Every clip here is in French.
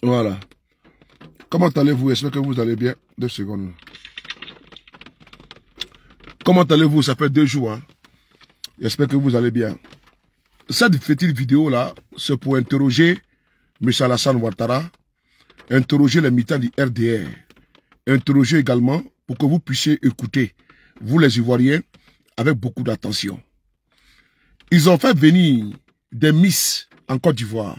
Voilà. Comment allez-vous? J'espère que vous allez bien. 2 secondes. Comment allez-vous? Ça fait 2 jours. Hein? J'espère que vous allez bien. Cette petite vidéo-là, c'est pour interroger M. Alassane Ouattara, interroger les militants du RDR, interroger également pour que vous puissiez écouter, vous les Ivoiriens, avec beaucoup d'attention. Ils ont fait venir des Miss en Côte d'Ivoire.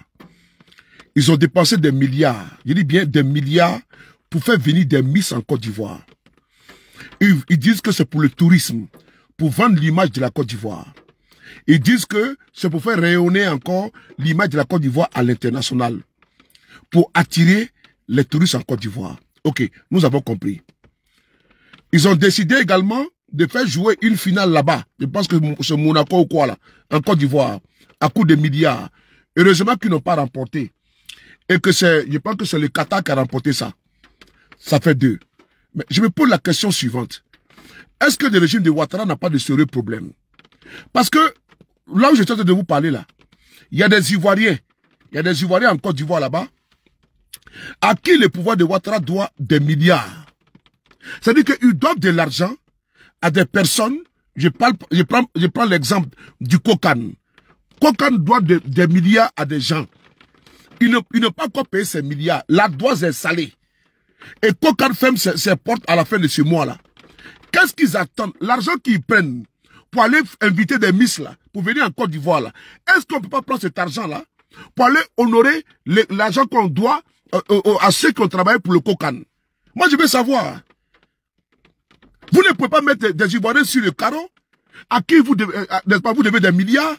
Ils ont dépensé des milliards, je dis bien des milliards, pour faire venir des Miss en Côte d'Ivoire. Ils disent que c'est pour le tourisme, pour vendre l'image de la Côte d'Ivoire. Ils disent que c'est pour faire rayonner encore l'image de la Côte d'Ivoire à l'international, pour attirer les touristes en Côte d'Ivoire. Ok, nous avons compris. Ils ont décidé également de faire jouer une finale là-bas. Je pense que c'est Monaco ou quoi là, en Côte d'Ivoire, à coup de milliards. Heureusement qu'ils n'ont pas remporté. Et que je pense que c'est le Qatar qui a remporté ça. Ça fait 2. Mais je me pose la question suivante. Est-ce que le régime de Ouattara n'a pas de sérieux problèmes? Parce que, là où je suis en train de vous parler là, il y a des Ivoiriens. Il y a des Ivoiriens en Côte d'Ivoire là-bas, à qui le pouvoir de Ouattara doit des milliards. C'est-à-dire qu'ils doivent de l'argent à des personnes. Je prends l'exemple du Kokan. Kokan doit des milliards à des gens. Il n'a pas encore payé ces milliards. La dose est salée. Et Kokan ferme ses portes à la fin de ce mois-là. Qu'est-ce qu'ils attendent? L'argent qu'ils prennent pour aller inviter des Miss là, pour venir en Côte d'Ivoire là. Est-ce qu'on ne peut pas prendre cet argent-là pour aller honorer l'argent qu'on doit à ceux qui ont travaillé pour le Kokan? Moi, je veux savoir. Vous ne pouvez pas mettre des Ivoiriens sur le carreau à qui vous devez, n'est-ce pas, vous devez des milliards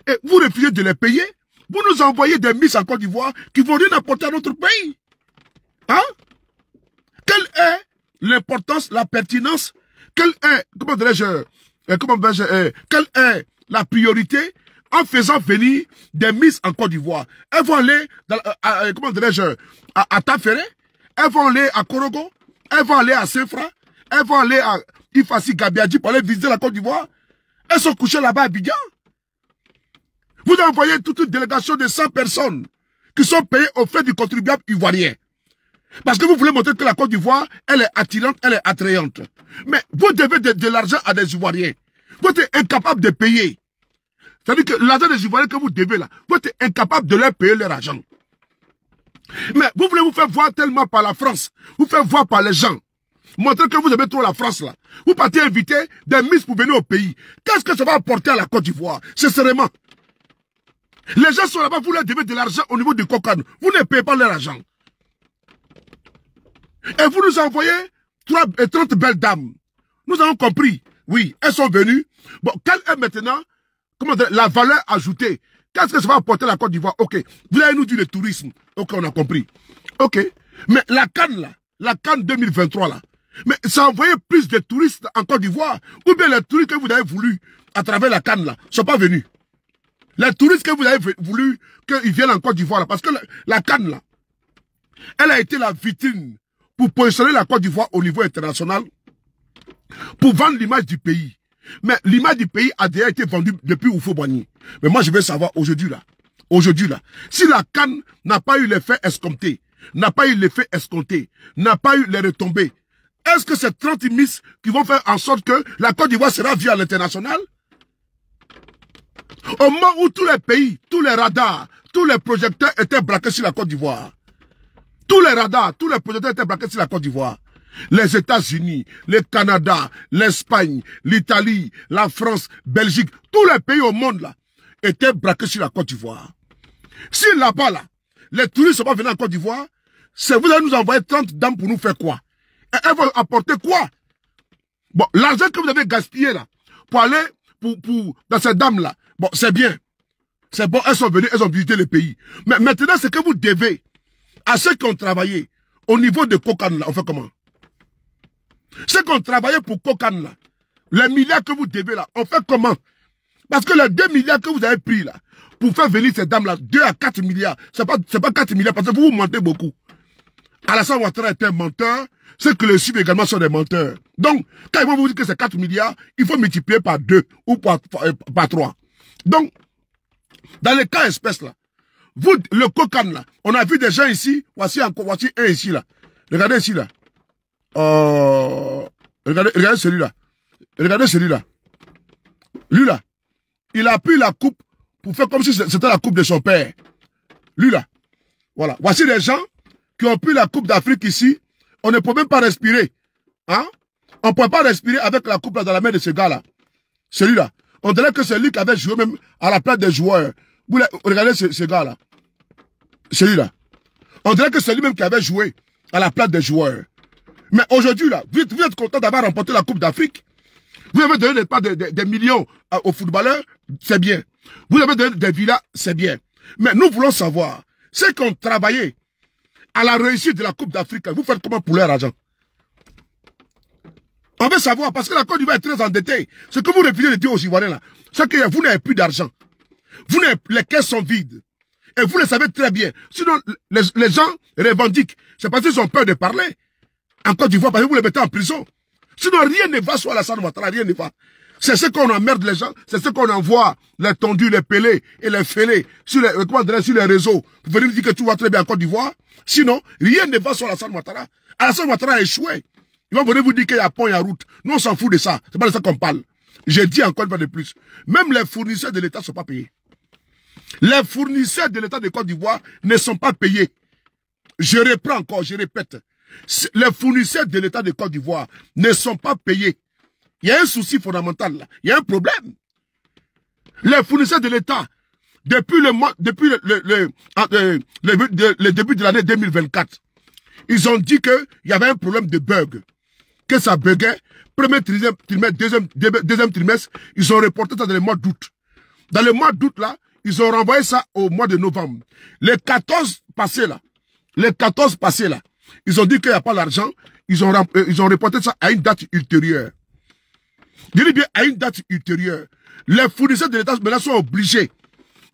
et vous refusez de les payer. Vous nous envoyez des Miss en Côte d'Ivoire qui vont rien apporter à notre pays. Hein? Quelle est l'importance, la pertinence, quelle est, quelle est la priorité en faisant venir des Miss en Côte d'Ivoire? Elles vont aller à Taféré, elles vont aller à Korogo, elles vont aller à Saint-Fra, elles vont aller à Ifassi Gabiadji pour aller visiter la Côte d'Ivoire. Elles sont couchées là-bas à Abidjan. Vous envoyez toute une délégation de 100 personnes qui sont payées au fait du contribuable ivoirien. Parce que vous voulez montrer que la Côte d'Ivoire, elle est attirante, elle est attrayante. Mais vous devez de l'argent à des Ivoiriens. Vous êtes incapable de payer. C'est-à-dire que l'argent des Ivoiriens que vous devez là, vous êtes incapable de leur payer leur argent. Mais vous voulez vous faire voir tellement par la France, vous faire voir par les gens. Montrer que vous aimez trop la France là. Vous partez inviter des Miss pour venir au pays. Qu'est-ce que ça va apporter à la Côte d'Ivoire? Sincèrement. Les gens sont là-bas, vous leur devez de l'argent au niveau du Kokan. Vous ne payez pas leur argent. Et vous nous envoyez 30 belles dames. Nous avons compris. Oui, elles sont venues. Bon, quelle est maintenant la valeur ajoutée? Qu'est-ce que ça va apporter à la Côte d'Ivoire? Ok. Vous allez nous dire le tourisme. Ok, on a compris. Ok. Mais la Cannes là, la Cannes 2023 là, mais ça a envoyé plus de touristes en Côte d'Ivoire. Ou bien les touristes que vous avez voulu à travers la Cannes là, ne sont pas venus. Les touristes que vous avez voulu qu'ils viennent en Côte d'Ivoire là, parce que la Cannes là, elle a été la vitrine pour positionner la Côte d'Ivoire au niveau international, pour vendre l'image du pays. Mais l'image du pays a déjà été vendue depuis Oufo-Boigny. Mais moi je veux savoir aujourd'hui là, si la Cannes n'a pas eu l'effet escompté, n'a pas eu l'effet escompté, n'a pas eu les retombées, est-ce que c'est 30 Miss qui vont faire en sorte que la Côte d'Ivoire sera vue à l'international? Au moment où tous les pays, tous les radars, tous les projecteurs étaient braqués sur la Côte d'Ivoire. Tous les radars, tous les projecteurs étaient braqués sur la Côte d'Ivoire. Les États-Unis, le Canada, l'Espagne, l'Italie, la France, Belgique, tous les pays au monde là, étaient braqués sur la Côte d'Ivoire. Si là-bas là, les touristes ne sont pas venus en Côte d'Ivoire, c'est vous allez nous envoyer 30 dames pour nous faire quoi? Et elles vont apporter quoi? Bon, l'argent que vous avez gaspillé là, pour aller dans ces dames là, bon, c'est bien. C'est bon, elles sont venues, elles ont visité le pays. Mais maintenant, c'est que vous devez, à ceux qui ont travaillé, au niveau de Kokan là, on fait comment? Ceux qui ont travaillé pour Kokan là, les milliards que vous devez là, on fait comment? Parce que les 2 milliards que vous avez pris là, pour faire venir ces dames là, 2 à 4 milliards, c'est pas 4 milliards, parce que vous mentez beaucoup. Alassane Ouattara est un menteur, ceux qui le suivent également sont des menteurs. Donc, quand ils vont vous dire que c'est 4 milliards, il faut multiplier par 2 ou par 3. Donc, dans les cas espèces là, Vous, le cocan là, on a vu des gens ici, voici encore, voici un ici là. Regardez ici là. Regardez celui-là. Regardez celui-là. Lui là, il a pris la coupe pour faire comme si c'était la coupe de son père. Lui là. Voilà. Voici des gens qui ont pris la coupe d'Afrique ici. On ne peut même pas respirer. Hein? On ne peut pas respirer avec la coupe là dans la main de ce gars-là. Celui-là. On dirait que c'est lui qui avait joué même à la place des joueurs. Vous regardez ce gars-là. Celui-là. On dirait que c'est lui-même qui avait joué à la place des joueurs. Mais aujourd'hui, là, vous êtes content d'avoir remporté la Coupe d'Afrique. Vous avez donné des millions aux footballeurs, c'est bien. Vous avez donné des villas, c'est bien. Mais nous voulons savoir, ceux qui ont travaillé à la réussite de la Coupe d'Afrique, vous faites comment pour leur argent? On veut savoir, parce que la Côte d'Ivoire est très endettée. Ce que vous refusez de dire aux Ivoiriens, là, c'est que vous n'avez plus d'argent. Les caisses sont vides. Et vous le savez très bien. Sinon, les gens revendiquent. C'est parce qu'ils ont peur de parler. En Côte d'Ivoire, parce que vous les mettez en prison. Sinon, rien ne va sur Alassane Ouattara, rien ne va. C'est ce qu'on emmerde les gens, c'est ce qu'on envoie, les tondus, les pelés et les fêlés sur les réseaux. Vous venez dire que tout va très bien en Côte d'Ivoire. Sinon, rien ne va sur Alassane Ouattara. Alassane Ouattara a échoué. Ils vont venir vous dire qu'il y a pont, il y a route. Nous, on s'en fout de ça. C'est pas de ça qu'on parle. J'ai dit encore une fois de plus. Même les fournisseurs de l'État ne sont pas payés. Les fournisseurs de l'État de Côte d'Ivoire ne sont pas payés. Je reprends encore, je répète. Les fournisseurs de l'État de Côte d'Ivoire ne sont pas payés. Il y a un souci fondamental là. Il y a un problème. Les fournisseurs de l'État, depuis le début de l'année 2024, ils ont dit qu'il y avait un problème de bug. Que ça buguait. Premier trimestre, deuxième trimestre, ils ont reporté ça dans le mois d'août. Dans le mois d'août là, ils ont renvoyé ça au mois de novembre. Les 14 passés là, ils ont dit qu'il n'y a pas l'argent. Ils ont reporté ça à une date ultérieure. Je dis bien à une date ultérieure. Les fournisseurs de l'État maintenant sont obligés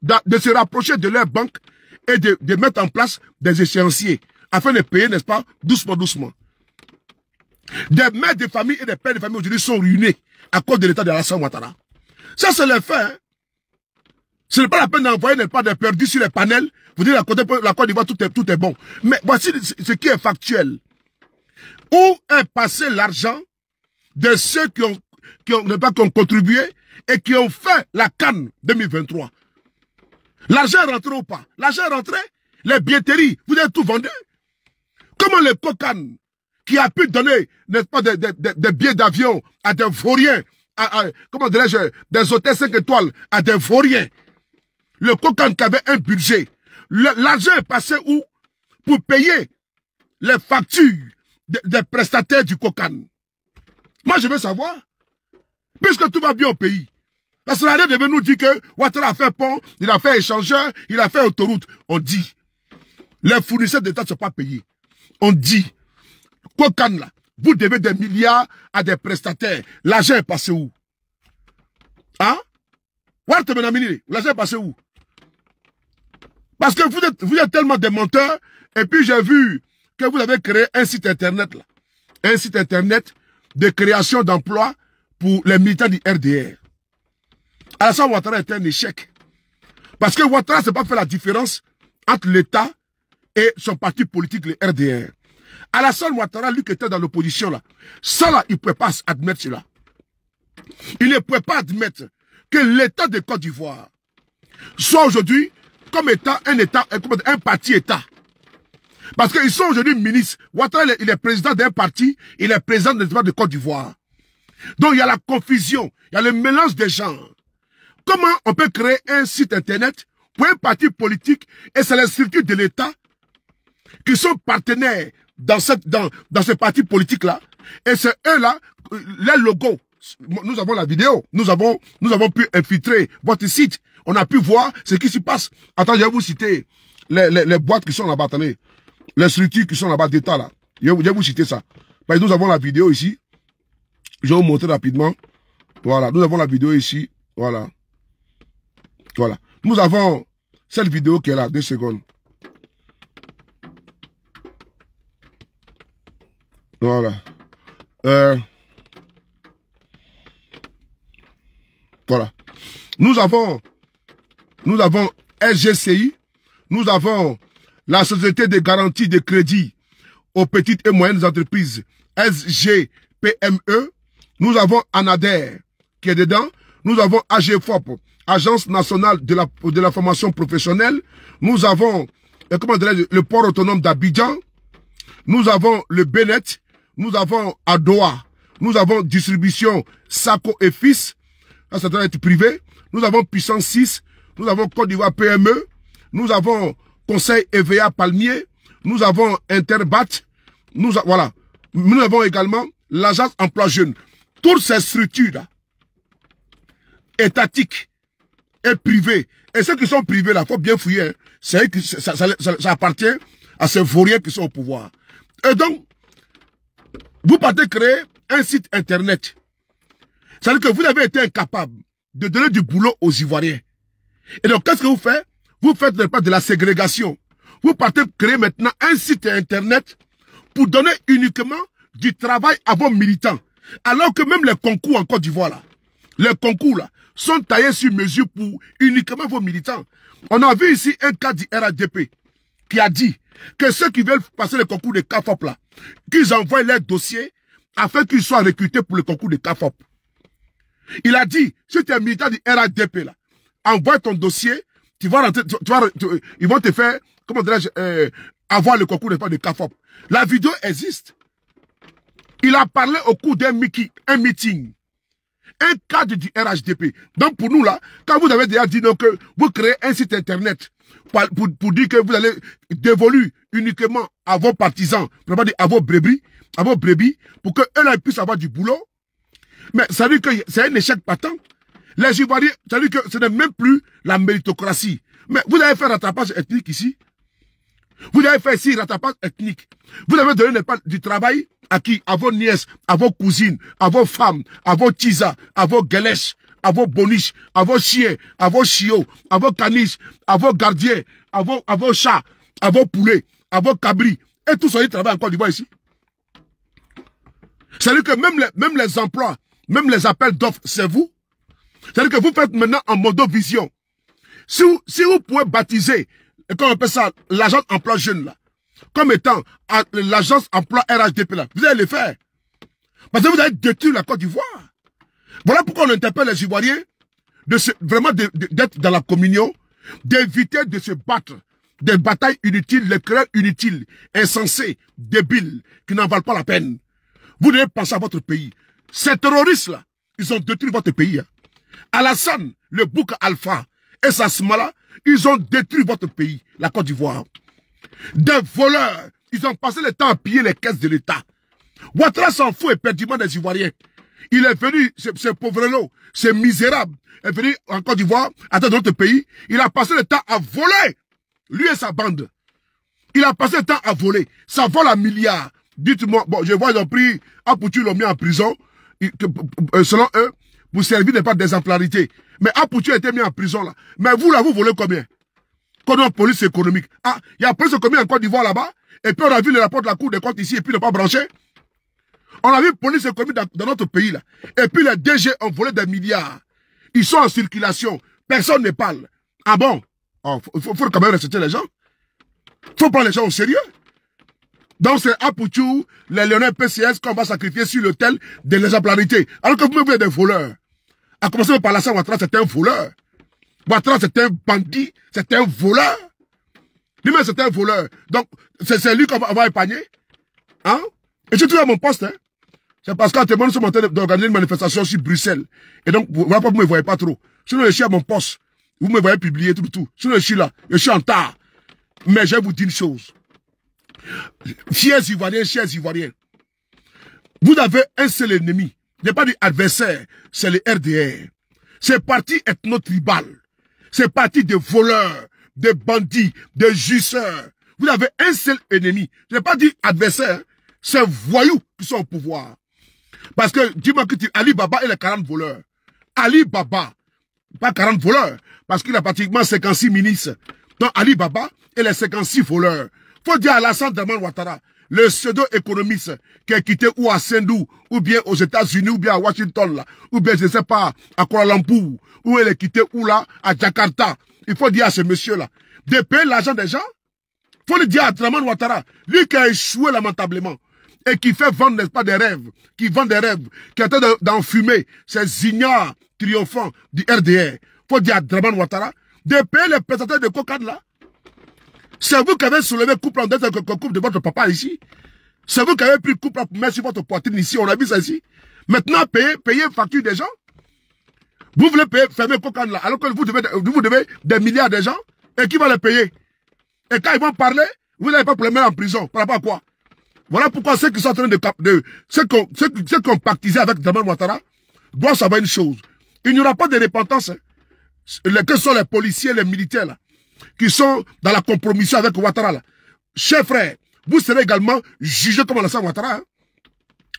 de se rapprocher de leur banque et de mettre en place des échéanciers afin de payer, n'est-ce pas, doucement, doucement. Des mères de famille et des pères de famille aujourd'hui sont ruinés à cause de l'État de Alassane Ouattara. Ça, c'est le fait. Hein. Ce n'est pas la peine d'envoyer des perdus sur les panels. Vous dites la Côte d'Ivoire, tout est bon. Mais voici ce qui est factuel. Où est passé l'argent de ceux qui ont contribué et qui ont fait la CAN 2023? L'argent est rentré ou pas? L'argent est rentré. Les billetteries, vous avez tout vendu. Comment le COCAN, qui a pu donner, n'est-ce pas, des billets d'avion à des vauriens, comment dirais-je, des hôtels 5 étoiles à des vauriens, le COCAN qui avait un budget, l'argent est passé où? Pour payer les factures des prestataires du COCAN. Moi, je veux savoir, puisque tout va bien au pays. Parce que la devait nous dire que Ouattara a fait pont, il a fait échangeur, il a fait autoroute. On dit, les fournisseurs d'État ne sont pas payés. On dit, COCAN là, vous devez des milliards à des prestataires. L'argent est passé où? Hein? L'argent est passé où? Parce que vous êtes tellement des menteurs, et puis j'ai vu que vous avez créé un site internet là. Un site internet de création d'emplois pour les militants du RDR. Alassane Ouattara est un échec. Parce que Ouattara n'a pas fait la différence entre l'État et son parti politique, le RDR. Alassane Ouattara, lui qui était dans l'opposition là, ça là, il ne pouvait pas admettre cela. Il ne pouvait pas admettre que l'État de Côte d'Ivoire soit aujourd'hui comme état, un parti-État. Parce qu'ils sont aujourd'hui ministres. Ouattara, il est président d'un parti, il est président de l'État de Côte d'Ivoire. Donc il y a la confusion, il y a le mélange des genres. Comment on peut créer un site internet pour un parti politique et c'est les structures de l'État qui sont partenaires dans ce parti politique-là et c'est eux-là, les logos. Nous avons la vidéo, nous avons pu infiltrer votre site. On a pu voir ce qui se passe. Attends, je vais vous citer les boîtes qui sont là-bas, attendez. Les structures qui sont là-bas d'État, là. Je vais vous citer ça. Parce que nous avons la vidéo ici. Je vais vous montrer rapidement. Voilà, nous avons la vidéo ici. Voilà. Voilà. Nous avons cette vidéo qui est là, 2 secondes. Voilà. Voilà. Nous avons SGCI. Nous avons la Société de garantie de crédit aux petites et moyennes entreprises, SGPME. Nous avons ANADER qui est dedans. Nous avons AGFOP, Agence nationale de la formation professionnelle. Nous avons le port autonome d'Abidjan. Nous avons le Bénet. Nous avons Adoa. Nous avons distribution Sako et Fils. Ça, ça doit être privé. Nous avons Puissance 6. Nous avons Côte d'Ivoire PME. Nous avons Conseil EVA Palmier. Nous avons Interbat. Voilà. Nous avons également l'Agence Emploi Jeune. Toutes ces structures-là, étatiques et privées, et ceux qui sont privés là, il faut bien fouiller, hein. Ça appartient à ces vauriens qui sont au pouvoir. Et donc, vous partez créer un site internet. C'est-à-dire que vous avez été incapable de donner du boulot aux Ivoiriens. Et donc, qu'est-ce que vous faites? Vous faites de la ségrégation. Vous partez créer maintenant un site internet pour donner uniquement du travail à vos militants. Alors que même les concours en Côte d'Ivoire, là, les concours là, sont taillés sur mesure pour uniquement vos militants. On a vu ici un cas du RADP qui a dit que ceux qui veulent passer le concours de CAFOP là, qu'ils envoient leurs dossiers afin qu'ils soient recrutés pour le concours de CAFOP. Il a dit, si tu es militant du RADP là, envoie ton dossier, tu vas rentrer, ils vont te faire, comment dirais-je, avoir le concours de CAFOP. La vidéo existe. Il a parlé au cours d'un meeting. Un cadre du RHDP. Donc pour nous là, quand vous avez déjà dit donc, que vous créez un site internet pour dire que vous allez dévolu uniquement à vos partisans, à vos brebis, pour que eux là puissent avoir du boulot. Mais ça veut dire que c'est un échec patent. Les Ivoiriens, ça veut dire que ce n'est même plus la méritocratie. Mais vous avez fait un rattrapage ethnique ici. Vous avez fait ici un rattrapage ethnique. Vous avez donné du travail à qui? À vos nièces, à vos cousines, à vos femmes, à vos tisas, à vos guélèches, à vos boniches, à vos chiens, à vos chiots, à vos caniches, à vos gardiens, à vos chats, à vos poulets, à vos cabris. Et tout ça, ils travaillent en Côte d'Ivoire ici. C'est-à-dire que même les emplois, même les appels d'offres, c'est vous. C'est-à-dire que vous faites maintenant en modovision. Si vous pouvez baptiser, comment on appelle ça, l'agence emploi jeune là, comme étant l'agence emploi RHDP là, vous allez le faire. Parce que vous allez détruire la Côte d'Ivoire. Voilà pourquoi on interpelle les Ivoiriens vraiment d'être dans la communion, d'éviter de se battre des batailles inutiles, les querelles inutiles, insensées, débiles, qui n'en valent pas la peine. Vous devez penser à votre pays. Ces terroristes-là, ils ont détruit votre pays. Hein. Alassane, le bouc alpha et Sasmala, ils ont détruit votre pays, la Côte d'Ivoire. Des voleurs, ils ont passé le temps à piller les caisses de l'État. Ouattara s'en fout éperdument des Ivoiriens. Il est venu, ce pauvre-là, ce misérable, est venu en Côte d'Ivoire, à notre pays. Il a passé le temps à voler, lui et sa bande. Il a passé le temps à voler. Ça vole à milliards. Dites-moi, bon, je vois, ils ont pris Apoutu, ils l'ont mis en prison, selon eux, pour servir de pas d'exemplarité. Mais Apoutu a été mis en prison là. Mais vous là, vous volez combien? Cordon police économique. Ah, il y a police économique en Côte d'Ivoire là-bas. Et puis on a vu le rapport de la Cour des comptes ici et puis il n'a pas branché. On a vu police économique dans notre pays là. Et puis les DG ont volé des milliards. Ils sont en circulation. Personne ne parle. Ah bon? Oh, faut quand même respecter les gens. Faut prendre les gens au sérieux. Donc c'est Apoutu, les Lyonnais PCS qu'on va sacrifier sur l'autel de l'exemplarité. Alors que vous êtes des voleurs. À commencer par Alassane Ouattara, c'est un voleur. Ouattara, c'est un bandit, c'est un voleur. Lui-même, c'est un voleur. Donc, c'est lui qu'on va épargner. Hein? Et je suis toujours à mon poste. Hein? C'est parce qu'en témoignant, nous sommes en train d'organiser une manifestation sur Bruxelles. Et donc, voilà pourquoi vous ne me voyez pas trop. Sinon, je suis à mon poste. Vous me voyez publier tout. Sinon, je suis là. Je suis en retard. Mais je vais vous dire une chose. Chers Ivoiriens, vous avez un seul ennemi. Il n'y a pas d'adversaire, c'est le RDR. C'est parti ethno-tribal. C'est parti des voleurs, des bandits, des jusseurs. Vous avez un seul ennemi. Je n'ai pas dit adversaire, c'est voyous qui sont au pouvoir. Parce que, dis-moi que Ali Baba et les 40 voleurs. Ali Baba, pas 40 voleurs, parce qu'il a pratiquement 56 ministres. Donc Ali Baba et les 56 voleurs. Faut dire à Alassane Ouattara, le pseudo-économiste qui est quitté ou à Sendou, ou bien aux États-Unis, ou bien à Washington, là, ou bien, je ne sais pas, à Kuala Lumpur, ou il est quitté ou là, à Jakarta. Il faut dire à ce monsieur-là, de payer l'argent des gens. Il faut le dire à Draman Ouattara, lui qui a échoué lamentablement, et qui fait vendre, n'est-ce pas, des rêves, qui vend des rêves, qui est en train d'enfumer ces ignares triomphants du RDR. Il faut dire à Draman Ouattara, de payer les prestataires de cocaïne là. C'est vous qui avez soulevé couple en dette couple de votre papa ici. C'est vous qui avez pris couple pour mettre sur votre poitrine ici. On a vu ça ici. Maintenant, payer facture des gens. Vous voulez payer, fermer cocaïne là, alors que vous devez des milliards de gens. Et qui va les payer? Et quand ils vont parler, vous n'allez pas pour les mettre en prison. Par rapport à quoi? Voilà pourquoi ceux qui sont en train ceux qui ont pactisé avec Draman Ouattara doivent savoir une chose. Il n'y aura pas de repentance. Hein. Que sont les policiers, les militaires là, qui sont dans la compromission avec Ouattara là. Chers frères, vous serez également jugés comme Alassane Ouattara. Hein.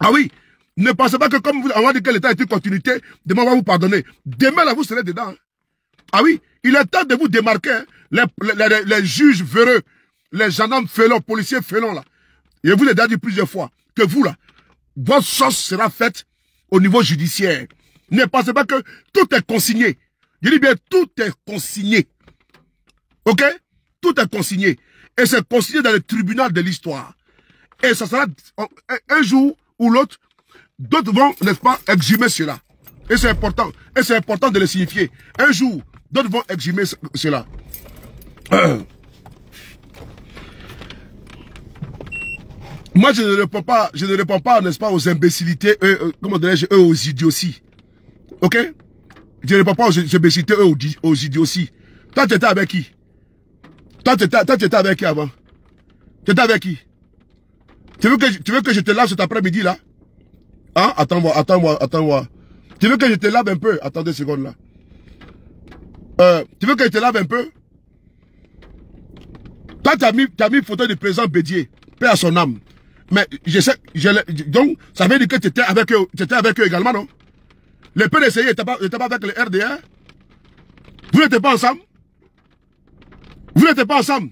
Ah oui, ne pensez pas que comme on va dire que l'État est une continuité, demain on va vous pardonner. Demain là, vous serez dedans. Hein. Ah oui, il est temps de vous démarquer. Hein. Les juges véreux, les gendarmes félons, policiers félons là. Et vous l'ai déjà dit plusieurs fois, que vous là, votre sauce sera faite au niveau judiciaire. Ne pensez pas que tout est consigné. Je dis bien, tout est consigné. Ok? Tout est consigné. Et c'est consigné dans le tribunal de l'histoire. Et ça sera un jour ou l'autre, d'autres vont, n'est-ce pas, exhumer cela. Et c'est important. Et c'est important de le signifier. Un jour, d'autres vont exhumer cela. Moi, je ne réponds pas, n'est-ce pas, aux imbécilités, comment dirais-je, aux idioties. Ok? Je ne réponds pas aux imbécilités, aux idioties. Toi, tu étais avec qui? Toi, tu étais avec qui avant? Tu étais avec qui? Tu veux que je te lave cet après-midi, là? Hein? Attends-moi. Tu veux que je te lave un peu? Attends 2 secondes, là. Tu veux que je te lave un peu? Toi, tu as mis photo du président Bédier, paix à son âme. Mais donc, ça veut dire que tu étais avec eux également, non? Le PDCI n'était pas avec le RDR. Vous n'étiez pas ensemble? Vous n'étiez pas ensemble?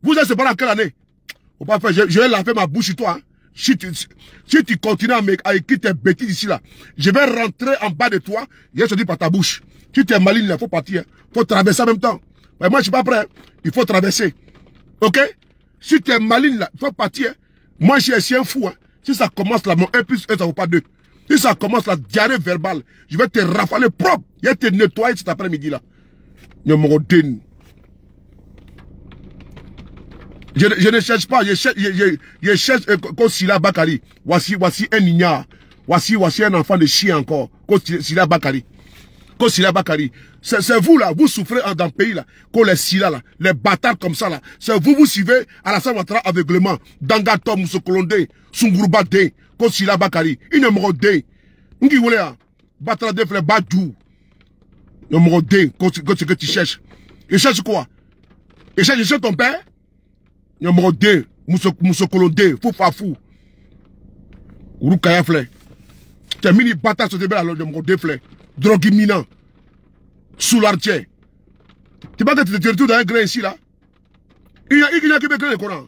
Vous êtes séparés en quelle année? Faut pas faire, je vais laver ma bouche sur toi. Hein. Si tu continues à écrire tes bêtises ici, là, je vais rentrer en bas de toi, et je te dis par ta bouche. Si tu es maligne, il faut partir. Il faut traverser en même temps. Mais moi, je suis pas prêt. Il faut traverser. Ok? Si tu es maligne, là, il faut partir. Moi, je suis un fou. Hein. Si ça commence là, mon 1 plus 1, ça vaut pas 2. Si ça commence la diarrhée verbale, je vais te rafaler propre. Je vais te nettoyer cet après-midi là. Je ne cherche pas, je cherche Kosila Bakari. Voici un ignare. Voici un enfant de chien encore. Kosila Bakari. Kosila Bakari. C'est vous là, vous souffrez dans le pays là. Qu'on les Sila là, les bâtards comme ça là. C'est vous suivez Alassane Ouattara aveuglement. Dangato Moussokolonde, Sungurba De, Kosila Bakari. Il ne me de. Ngi voulez hein. Batra de frère Badou. Il ne me de. Qu'est-ce que tu cherches? Il cherche quoi? Il cherche ton père? Numéro 2, Moussokolonde, Foufafou. Urukaya Flé. T'es mini bâtard sur tes belles alors, numéro 2 Flé. Drogue imminent. Sous l'artier. Tu vois que tu te retrouves dans un grain ici là? Il y a qui veut créer le Coran.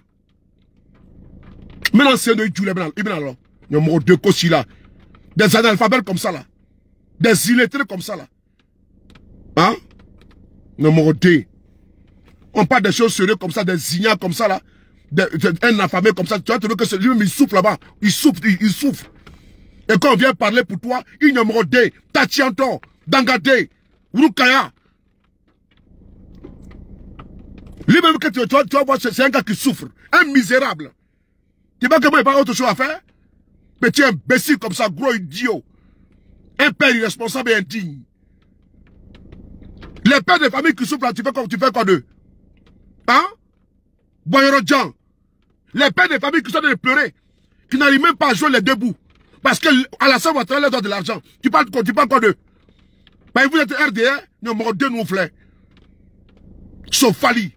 Maintenant, c'est de Djoulé Ibn alors. Numéro 2 Kossi là. Des analphabètes comme ça là. Des illettrés comme ça là. Hein? Numéro 2. On parle des choses sérieuses comme ça, des ignares comme ça là, un affamé comme ça, tu vois, tu veux que lui-même il souffle là-bas, il souffle. Et quand on vient parler pour toi, il numéro 2, Tachianto, Dangate, Urukaya. Lui-même que tu vas voir, c'est un gars qui souffre, un misérable. Tu vois que moi il n'y a pas autre chose à faire? Petit imbécile comme ça, gros idiot. Un père irresponsable et indigne. Les pères de famille qui souffrent là, tu fais quoi d'eux? Hein? Boyorodjan. Les pères de famille qui sont en train de pleurer, qui n'arrivent même pas à jouer les deux bouts. Parce que Alassane Ouattara leur donne de l'argent. Tu parles quoi d'eux? Ben vous êtes RDR, numéro 2 nous frères. Sofali.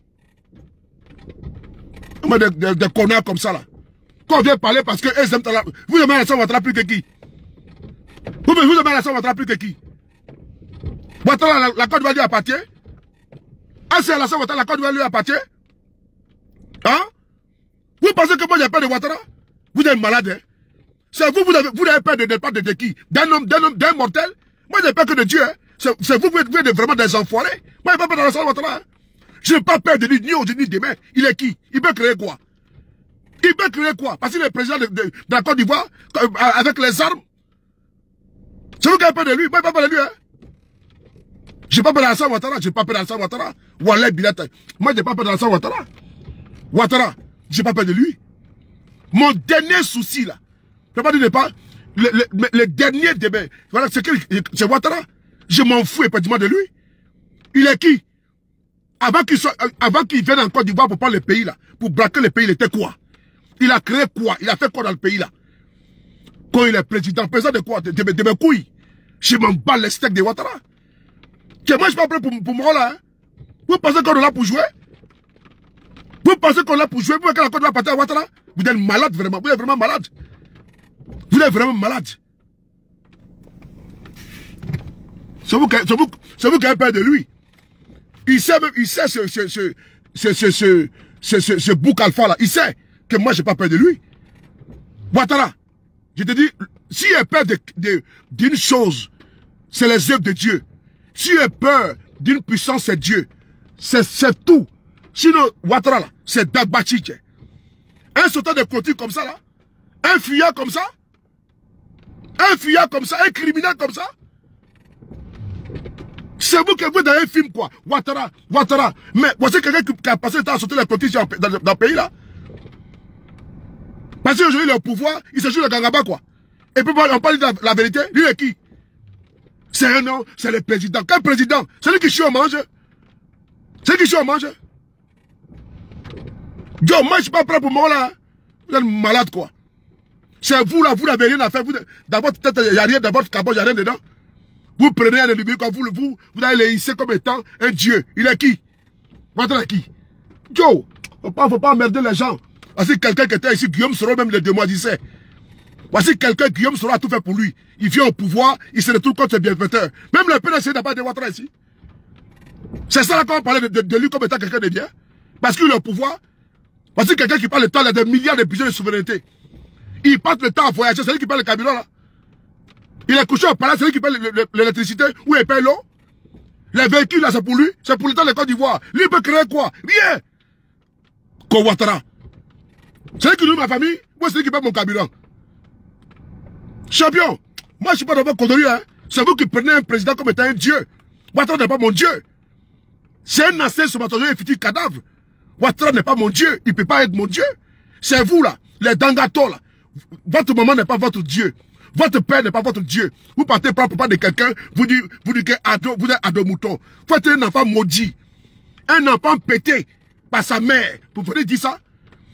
Des connards comme ça là. Quand on vient parler parce que eux aiment la... Vous aimez Alassane Ouattara plus que qui? Vous aimez Alassane Ouattara plus que qui? Ouattara, la Côte d'Ivoire lui appartient? Ah, c'est Alassane Ouattara, la Côte d'Ivoire lui appartient? Hein? Vous pensez que moi j'ai peur de Ouattara? Vous êtes malade, hein? C'est vous avez peur de qui? D'un mortel? Moi j'ai peur que de Dieu, hein? C'est vous êtes vraiment des enfoirés. Moi j'ai pas peur d'Alassane Ouattara, hein? Je n'ai pas peur de lui, ni aujourd'hui, ni demain. Il est qui? Il peut créer quoi? Il peut créer quoi? Parce qu'il est président de la Côte d'Ivoire, avec les armes. C'est vous qui avez peur de lui? Moi, je n'ai pas peur de lui, hein. Je n'ai pas peur d'Alassane Ouattara. Je n'ai pas peur d'Alassane Ouattara. Wallah Bilata. Moi, je n'ai pas peur d'Alassane Ouattara. Ouattara, je n'ai pas peur de lui. Mon dernier souci, là, je ne peux pas dire le dernier débat, voilà, c'est Ouattara. Je m'en fous effectivement de lui. Il est qui? Avant qu'il vienne en Côte d'Ivoire pour prendre le pays, là, pour braquer le pays, il était quoi? Il a créé quoi? Il a fait quoi dans le pays, là? Quand il est président de quoi? De mes couilles. Je m'en bats les steaks de Ouattara. Que moi, je suis pas prêt pour moi, là, hein? Vous pensez qu'on est là pour jouer? Vous pensez qu'on est là pour jouer? Vous pensez que la Côte d'Ivoire partir à Ouattara? Vous êtes malade, vraiment. Vous êtes vraiment malade. Vous êtes vraiment malade. C'est vous qui avez peur de lui. Il sait ce bouc alpha là. Il sait que moi, j'ai pas peur de lui. Ouattara, je te dis, s'il a peur d'une chose, c'est les œuvres de Dieu. S'il a peur d'une puissance, c'est Dieu. C'est tout. Sinon, Ouattara là, c'est Dagbachiche. Un sauteur de clôture comme ça là, un fuyard comme ça, un criminel comme ça. C'est vous qui êtes dans un film quoi. Ouattara. Mais voici quelqu'un qui a passé le temps à sauter la clôture dans le pays là. Parce qu'aujourd'hui il est au pouvoir, il se joue le gangaba quoi. Et puis on parle de la vérité, lui est qui? C'est un nom, c'est le président. Quel président? C'est lui qui chie au mange. C'est lui qui chie au mange. Yo, moi je suis pas prêt pour moi là. Vous êtes malade quoi. C'est vous là, vous n'avez rien à faire. Dans votre tête, il n'y a rien, dans votre cabot, il n'y a rien dedans. Vous prenez un ennemi comme vous allez le hisser comme étant un dieu. Il est qui? Ouattara est qui? Yo, faut pas emmerder les gens. Voici quelqu'un qui était ici, Guillaume Soro, même les 2 mois disait. Voici quelqu'un, Guillaume Soro a tout fait pour lui. Il vient au pouvoir, il se retrouve contre ses bienfaiteurs. Même le PNC n'a pas de Ouattara ici. C'est ça là qu'on parlait de lui comme étant quelqu'un de bien. Parce qu'il est au pouvoir. Voici quelqu'un qui parle le temps, il a des milliards de budget de souveraineté. Il passe le temps à voyager, c'est lui qui paye le cabinet là. Il est couché au palais, c'est lui qui paye l'électricité, ou il paye l'eau. Les véhicules là, c'est pour lui, c'est pour l'État de Côte d'Ivoire. Lui, il peut créer quoi? Rien. Comme Ouattara. C'est lui qui nourrit ma famille, moi c'est lui qui paye mon carburant. Champion, moi je suis pas dans votre connerie, hein. C'est vous qui prenez un président comme étant un dieu. Ouattara n'est pas mon dieu. C'est un ancien somatorio et futur cadavre. Ouattara n'est pas mon dieu, il ne peut pas être mon dieu. C'est vous là, les dangatos là. Votre maman n'est pas votre dieu. Votre père n'est pas votre dieu. Vous partez prendre pas de quelqu'un, vous dites que vous êtes ado mouton. Vous êtes un enfant maudit. Un enfant pété par sa mère. Vous pouvez dire ça?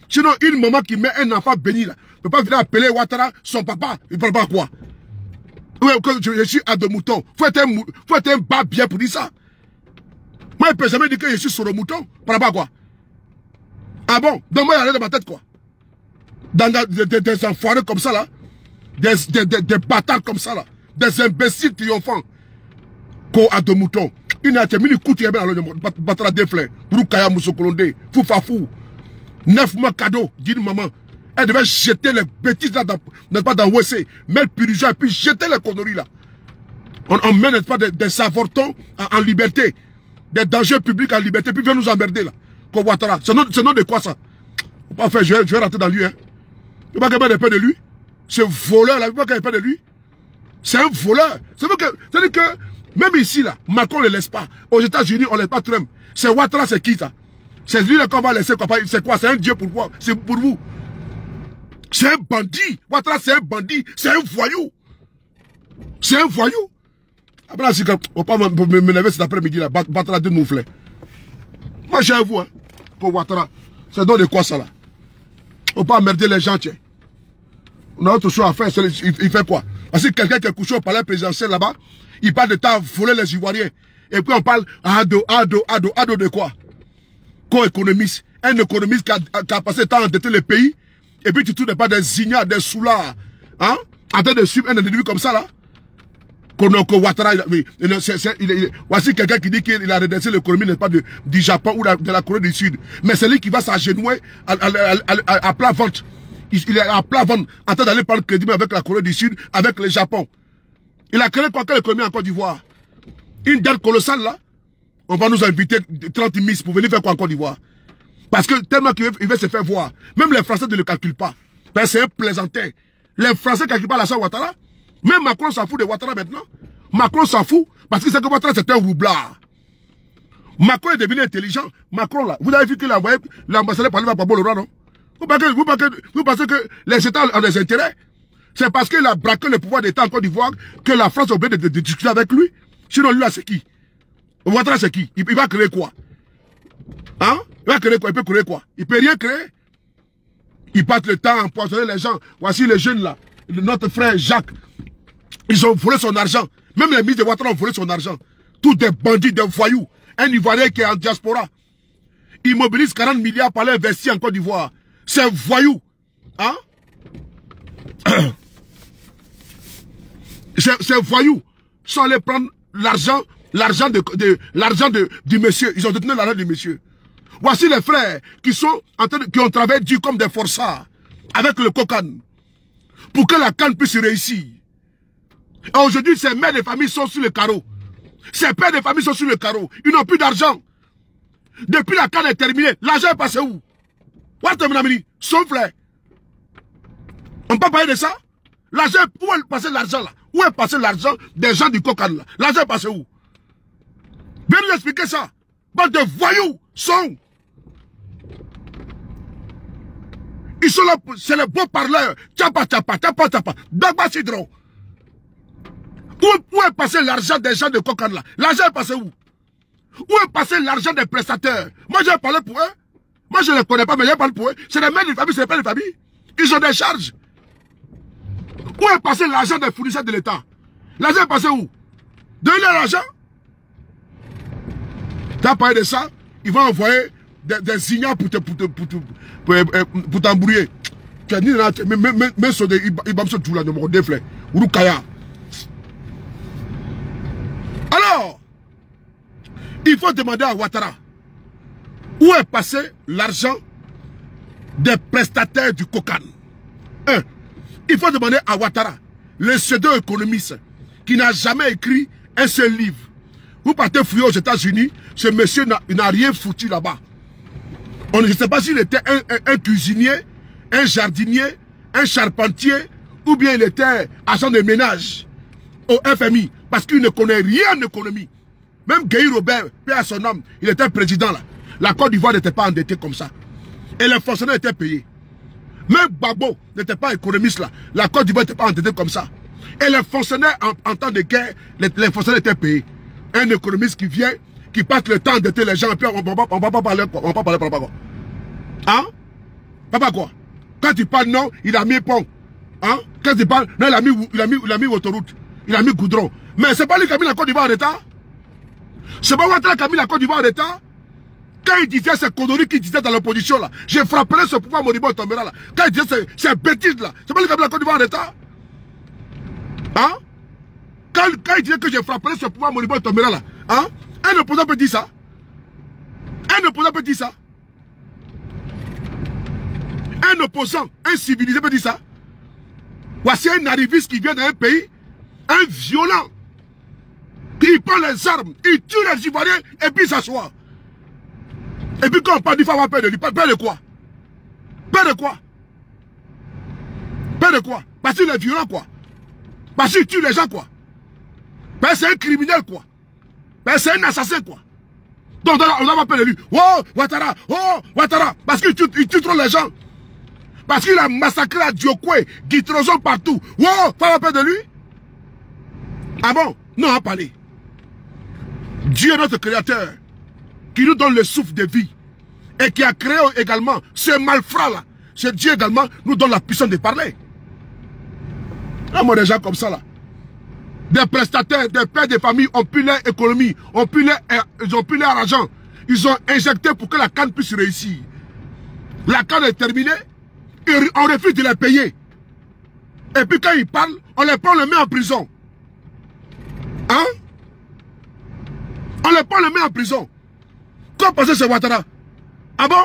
Sinon, une maman qui met un enfant béni là, ne peut pas venir appeler Ouattara son papa. Il ne parle pas quoi? Oui, je suis ado mouton. Faut être un bas bien pour dire ça. Moi, je ne peux jamais dire que je suis sur le mouton. Par rapport à quoi? Ah bon? Donc moi, il y a rien dans ma tête quoi. Dans des enfoirés comme ça là. Des bâtards comme ça là. Des imbéciles triomphants. Ko a de moutons. Il n'a été mis le coup de battre la déflé. Pour Kaya Moussokolonde. Fou fafou. 9 mois cadeau. Dit maman. Elle devait jeter les bêtises là dans WC. Mettre purgeon et puis jeter les conneries là. On met n'est-ce pas des avortons en liberté. Des dangers publics en liberté. Puis vient nous emmerder là. Ko Ouattara. C'est nom de quoi ça? Enfin, je vais rentrer dans lui hein. Il ne va pas de lui. Ce voleur là, il ne va pas de lui. C'est un voleur. C'est-à-dire que, même ici là, Macron ne le laisse pas. Aux États-Unis, on ne laisse pas Trump. C'est Ouattara, c'est qui ça? C'est lui là qu'on va laisser. C'est quoi? C'est un dieu pour quoi? C'est pour vous. C'est un bandit. Ouattara, c'est un bandit. C'est un voyou. C'est un voyou. Après, là, on va me lever cet après-midi là, battre la deux mouflets. Moi, j'ai un vous, hein, pour Ouattara. C'est donc de quoi ça là? On ne peut pas emmerder les gens, tiens. On a autre chose à faire, il fait quoi? Parce que quelqu'un qui est couché au palais présidentiel là-bas, il parle de temps voler les Ivoiriens. Et puis on parle ado de quoi? Co-économiste. Un économiste qui a passé le temps à endetter le pays. Et puis tu trouves pas des ignares, des soulards. Hein? En train de suivre un individu comme ça là. Ouattara, voici quelqu'un qui dit qu'il a redressé l'économie, n'est pas du Japon ou de la Corée du Sud. Mais c'est lui qui va s'agenouiller à plat ventre. Il est à plat ventre en train d'aller prendre crédit avec la Corée du Sud, avec le Japon. Il a créé quoi? Quelle économie en Côte d'Ivoire? Une dette colossale là. On va nous inviter 30 miss pour venir faire quoi en Côte d'Ivoire? Parce que tellement qu'il veut se faire voir. Même les Français ne le calculent pas. Ben, c'est un plaisantin. Les Français ne calculent pas Alassane Ouattara. Même Macron s'en fout de Ouattara maintenant. Macron s'en fout parce que c'est que Ouattara c'est un roublard. Macron est devenu intelligent. Macron là, vous avez vu qu'il a envoyé l'ambassadeur parler à Pablo Leroy, non? Vous pensez que les États ont des intérêts? C'est parce qu'il a braqué le pouvoir d'État en Côte d'Ivoire que la France a obligé de discuter avec lui. Sinon lui là c'est qui? Ouattara c'est qui? Il va créer quoi? Hein? Il va créer quoi? Il peut créer quoi? Il peut rien créer. Ils passent le temps à empoisonner les gens. Voici les jeunes là. Notre frère Jacques. Ils ont volé son argent. Même les ministres de Ouattara ont volé son argent. Tous des bandits, des voyous. Un Ivoirien qui est en diaspora. Il mobilise 40 milliards pour aller investir en Côte d'Ivoire. C'est voyou. Hein? C'est voyou. Sans aller prendre l'argent du monsieur. Ils ont détenu l'argent du monsieur. Voici les frères qui ont travaillé dur comme des forçats avec le cocan pour que la canne puisse réussir. Et aujourd'hui, ces mères de famille sont sur le carreau. Ces pères de famille sont sur le carreau. Ils n'ont plus d'argent. Depuis la canne est terminée, l'argent est passé où? Son frère. On peut parler de ça? L'argent, où est passé l'argent là? Où est passé l'argent des gens du cocan là? L'argent est passé où? Viens nous expliquer ça. Bande de voyous sont. Ils sont là, c'est les beaux parleurs. Tchapa. Dagba Sidron. Où est passé l'argent des gens de cocan là? L'argent est passé où? Où est passé l'argent des prestataires? Moi j'ai parlé pour eux. Moi je ne les connais pas, mais j'ai parlé pour eux. C'est les mères de famille, c'est les pères de famille. Ils ont des charges. Où est passé l'argent des fournisseurs de l'État? L'argent est passé où? Donnez-leur l'argent. Tu as parlé de ça? Ils vont envoyer des ignares pour t'embrouiller. Tu as dit là, mais sur des ibamso tout là, de mon déflé. Urukaya. Alors, il faut demander à Ouattara où est passé l'argent des prestataires du cocan. Il faut demander à Ouattara, le pseudo-économiste, qui n'a jamais écrit un seul livre. Vous partez fouiller aux États-Unis, ce monsieur n'a rien foutu là-bas. On ne sait pas s'il était un cuisinier, un jardinier, un charpentier, ou bien il était agent de ménage au FMI, parce qu'il ne connaît rien en économie. Même Guy Robert, paix à son âme, il était président là. La Côte d'Ivoire n'était pas endettée comme ça. Et les fonctionnaires étaient payés. Même Gbagbo n'était pas économiste là. La Côte d'Ivoire n'était pas endettée comme ça. Et les fonctionnaires en temps de guerre, les fonctionnaires étaient payés. Un économiste qui vient, qui passe le temps d'endetter les gens, et puis on va pas parler quoi. On va pas parler papa quoi. Hein? Papa quoi? Quand il parle non, il a mis pont. Hein? Quand il parle, non, il a mis autoroute. Il a mis goudron. Mais c'est pas lui qui a mis la Côte d'Ivoire en état. C'est pas Ouattara qui a mis la Côte d'Ivoire en état. Quand il disait ces conneries qu'il disait dans l'opposition là, j'ai frappé ce pouvoir moribond tombera là. Quand il disait ces bêtises là, c'est pas lui qui a mis la Côte d'Ivoire en état. Hein? Quand il disait que j'ai frappé ce pouvoir moribond tombera là, hein? Un opposant peut dire ça. Un opposant peut dire ça. Un opposant, un civilisé peut dire ça. Voici un arriviste qui vient d'un pays, un violent, qui prend les armes, il tue les Ivoiriens et puis s'assoit. Et puis quand on parle, il faut avoir peur de lui. Peur de quoi? Peur de quoi? Peur de quoi? Parce qu'il est violent quoi? Parce qu'il tue les gens quoi? Parce que c'est un criminel quoi? Parce que c'est un assassin quoi? Donc on n'a pas peur de lui. Oh Ouattara, parce qu'il tue trop les gens. Parce qu'il a massacré à Diokwe, Guitrozon partout. Oh, faut avoir peur de lui? Ah bon? Non, on va parler. Dieu est notre créateur, qui nous donne le souffle de vie, et qui a créé également ce malfrat là. Ce Dieu également nous donne la puissance de parler. Ah, moi, des gens comme ça là. Des prestataires, des pères de famille ont pu leur économie, ils ont pu leur argent. Ils ont injecté pour que la canne puisse réussir. La canne est terminée, et on refuse de les payer. Et puis quand ils parlent, on les prend, on les met en prison. Hein? On les prend, on les met en prison. Comment passer ce Ouattara? Ah bon?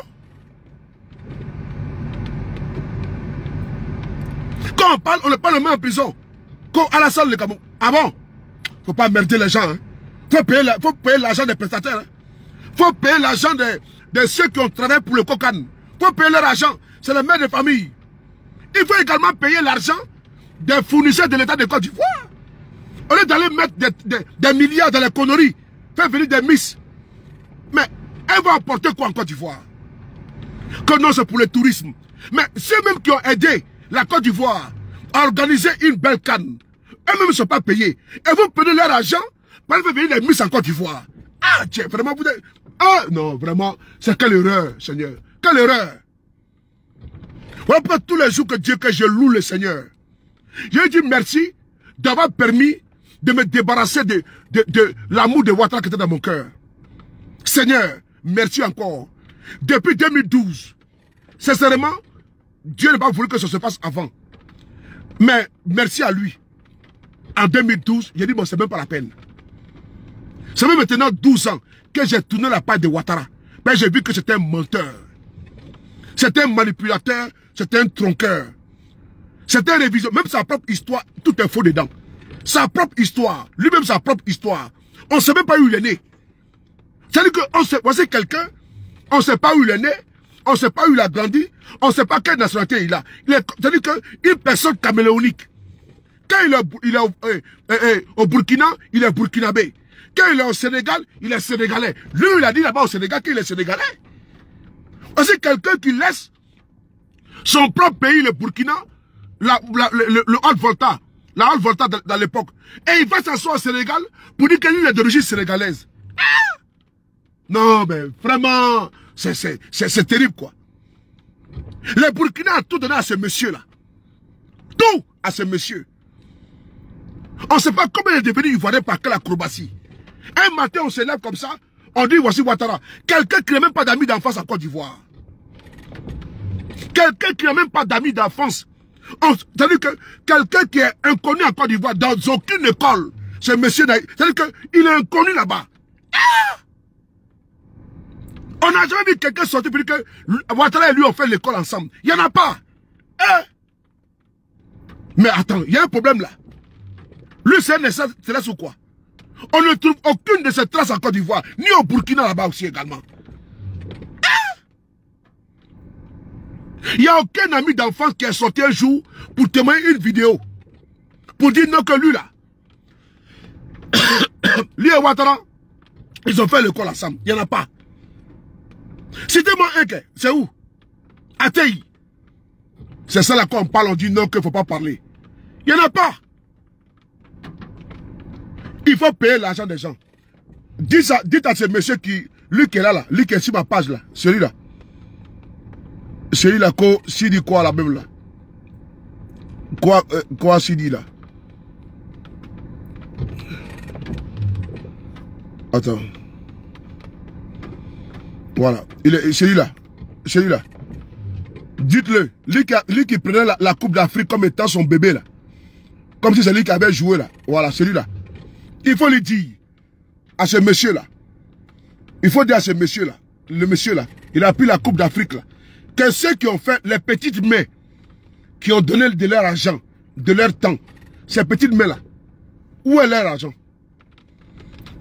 Quand on parle, on les prend, on les met en prison. Comme Alassane le Cameroun. Ah bon? Faut pas merder les gens. Hein? Faut payer l'argent des prestataires. Faut payer l'argent de ceux qui ont travaillé pour le cocan. Faut payer leur argent. C'est le maire de famille. Il faut également payer l'argent des fournisseurs de l'État de Côte d'Ivoire. Au lieu d'aller mettre des milliards dans les conneries, faire venir des miss. Mais elles vont apporter quoi en Côte d'Ivoire? Que non, c'est pour le tourisme. Mais ceux-mêmes qui ont aidé la Côte d'Ivoire à organiser une belle canne, eux-mêmes ne sont pas payés. Et vous prenez leur argent pour faire venir des miss en Côte d'Ivoire. Ah, tiens, vraiment, vous êtes... Ah, non, vraiment, c'est quelle erreur, Seigneur. Quelle erreur. Voilà pourquoi tous les jours que je loue le Seigneur. Je dis merci d'avoir permis de me débarrasser de l'amour de Ouattara qui était dans mon cœur. Seigneur, merci encore. Depuis 2012, sincèrement, Dieu n'a pas voulu que ça se passe avant. Mais merci à lui. En 2012, j'ai dit, bon, c'est même pas la peine. Ça fait maintenant 12 ans que j'ai tourné la page de Ouattara. Mais j'ai vu que c'était un menteur. C'était un manipulateur, c'était un tronqueur. C'était un révision. Même sa propre histoire, tout est faux dedans. Sa propre histoire, lui-même sa propre histoire. On ne sait même pas où il est né. C'est-à-dire que voici quelqu'un, on ne sait pas où il est né, on ne sait pas où il a grandi, on ne sait pas quelle nationalité il a. C'est-à-dire qu'une personne caméléonique. Quand il est au Burkina, il est burkinabé. Quand il est au Sénégal, il est sénégalais. Lui, il a dit là-bas au Sénégal qu'il est sénégalais. C'est quelqu'un qui laisse son propre pays, le Burkina, le Haute-Volta, la Haute-Volta dans l'époque. Et il va s'asseoir au Sénégal pour dire qu'il est d'origine sénégalaise. Ah! Non, mais vraiment, c'est terrible, quoi. Le Burkina a tout donné à ce monsieur-là. Tout à ce monsieur. On ne sait pas comment il est devenu ivoirien par quelle acrobatie. Un matin, on se lève comme ça, on dit voici Ouattara. Quelqu'un qui n'a même pas d'amis d'enfance en Côte d'Ivoire. Quelqu'un qui n'a même pas d'amis d'enfance. C'est-à-dire que quelqu'un qui est inconnu en Côte d'Ivoire dans aucune école. Ce monsieur, c'est-à-dire qu'il est inconnu là-bas. Ah! On n'a jamais vu quelqu'un sortir pour dire que Ouattara et lui ont fait l'école ensemble. Il n'y en a pas. Hein? Mais attends, il y a un problème là. Lui, c'est un extraterrestre ou quoi? On ne trouve aucune de ces traces en Côte d'Ivoire, ni au Burkina là-bas aussi également. Hein? Il n'y a aucun ami d'enfance qui est sorti un jour pour témoigner une vidéo. Pour dire non que lui là. Lui et Ouattara, ils ont fait l'école ensemble. Il n'y en a pas. Citez-moi un, c'est où? Atei. C'est ça là qu'on parle, on dit non qu'il ne faut pas parler. Il n'y en a pas. Il faut payer l'argent des gens. Dites à ce monsieur lui qui est là, lui qui est sur ma page là, celui-là. Celui-là, s'il dit quoi là même là? Quoi s'il dit là? Attends. Voilà. Celui-là. Celui-là. Dites-le. Lui qui prenait la Coupe d'Afrique comme étant son bébé là. Comme si c'est lui qui avait joué là. Voilà, celui-là. Il faut lui dire à ce monsieur-là. Il faut dire à ce monsieur-là. Le monsieur-là. Il a pris la Coupe d'Afrique là. Que ceux qui ont fait les petites mains, qui ont donné de leur argent, de leur temps, ces petites mains-là, où est leur argent?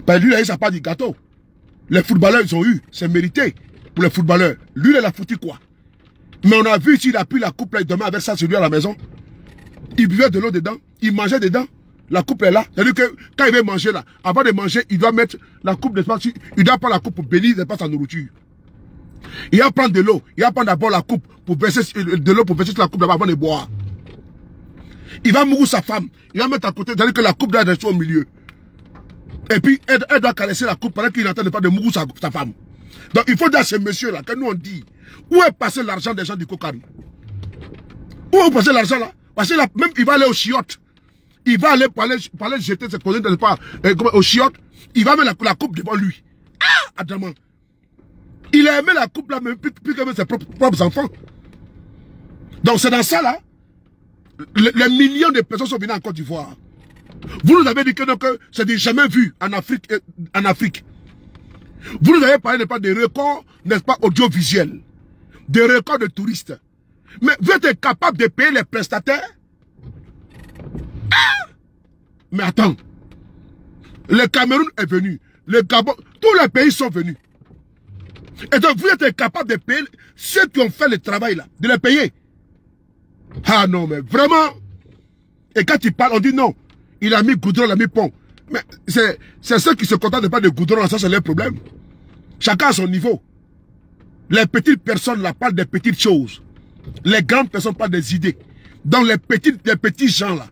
Ben lui, là, il n'a pas du gâteau. Les footballeurs, ils ont eu, c'est mérité pour les footballeurs. Lui, il a foutu quoi? Mais on a vu s'il a pris la coupe, là, il dormait avec ça sur lui à la maison. Il buvait de l'eau dedans, il mangeait dedans. La coupe est là. C'est-à-dire que quand il veut manger là, avant de manger, il doit mettre la coupe d'espace. Il doit prendre la coupe pour bénir l'espace sa nourriture. Il va prendre de l'eau. Il va prendre d'abord la coupe pour verser de l'eau pour verser sur la coupe d'abord avant de boire. Il va mourir sa femme. Il va mettre à côté. C'est-à-dire que la coupe doit être au milieu. Et puis, elle doit caresser la coupe pendant qu'il est en train de faire de mourir sa femme. Donc, il faut dire à ce monsieur-là, que nous on dit, où est passé l'argent des gens du Kokari? Où est passé l'argent là? Parce que là, même il va aller au chiottes. Il va aller pour aller jeter ses cousins au chiottes. Il va mettre la coupe devant lui. Ah, Adamant. Il a aimé la coupe là, même plus que ses propres enfants. Donc c'est dans ça là, les millions de personnes sont venues en Côte d'Ivoire. Vous nous avez dit que c'est des jamais vu en Afrique. Vous nous avez parlé des records, n'est-ce pas, audiovisuels. Des records de touristes. Mais vous êtes capable de payer les prestataires? Ah! Mais attends. Le Cameroun est venu. Le Gabon, tous les pays sont venus. Et donc vous êtes incapable de payer ceux qui ont fait le travail là, de les payer. Ah non, mais vraiment. Et quand il parle, on dit non. Il a mis goudron, il a mis pont. Mais c'est ceux qui se contentent de pas de goudron, ça c'est leur problème. Chacun à son niveau. Les petites personnes là parlent des petites choses. Les grandes personnes parlent des idées. Donc les petits gens là,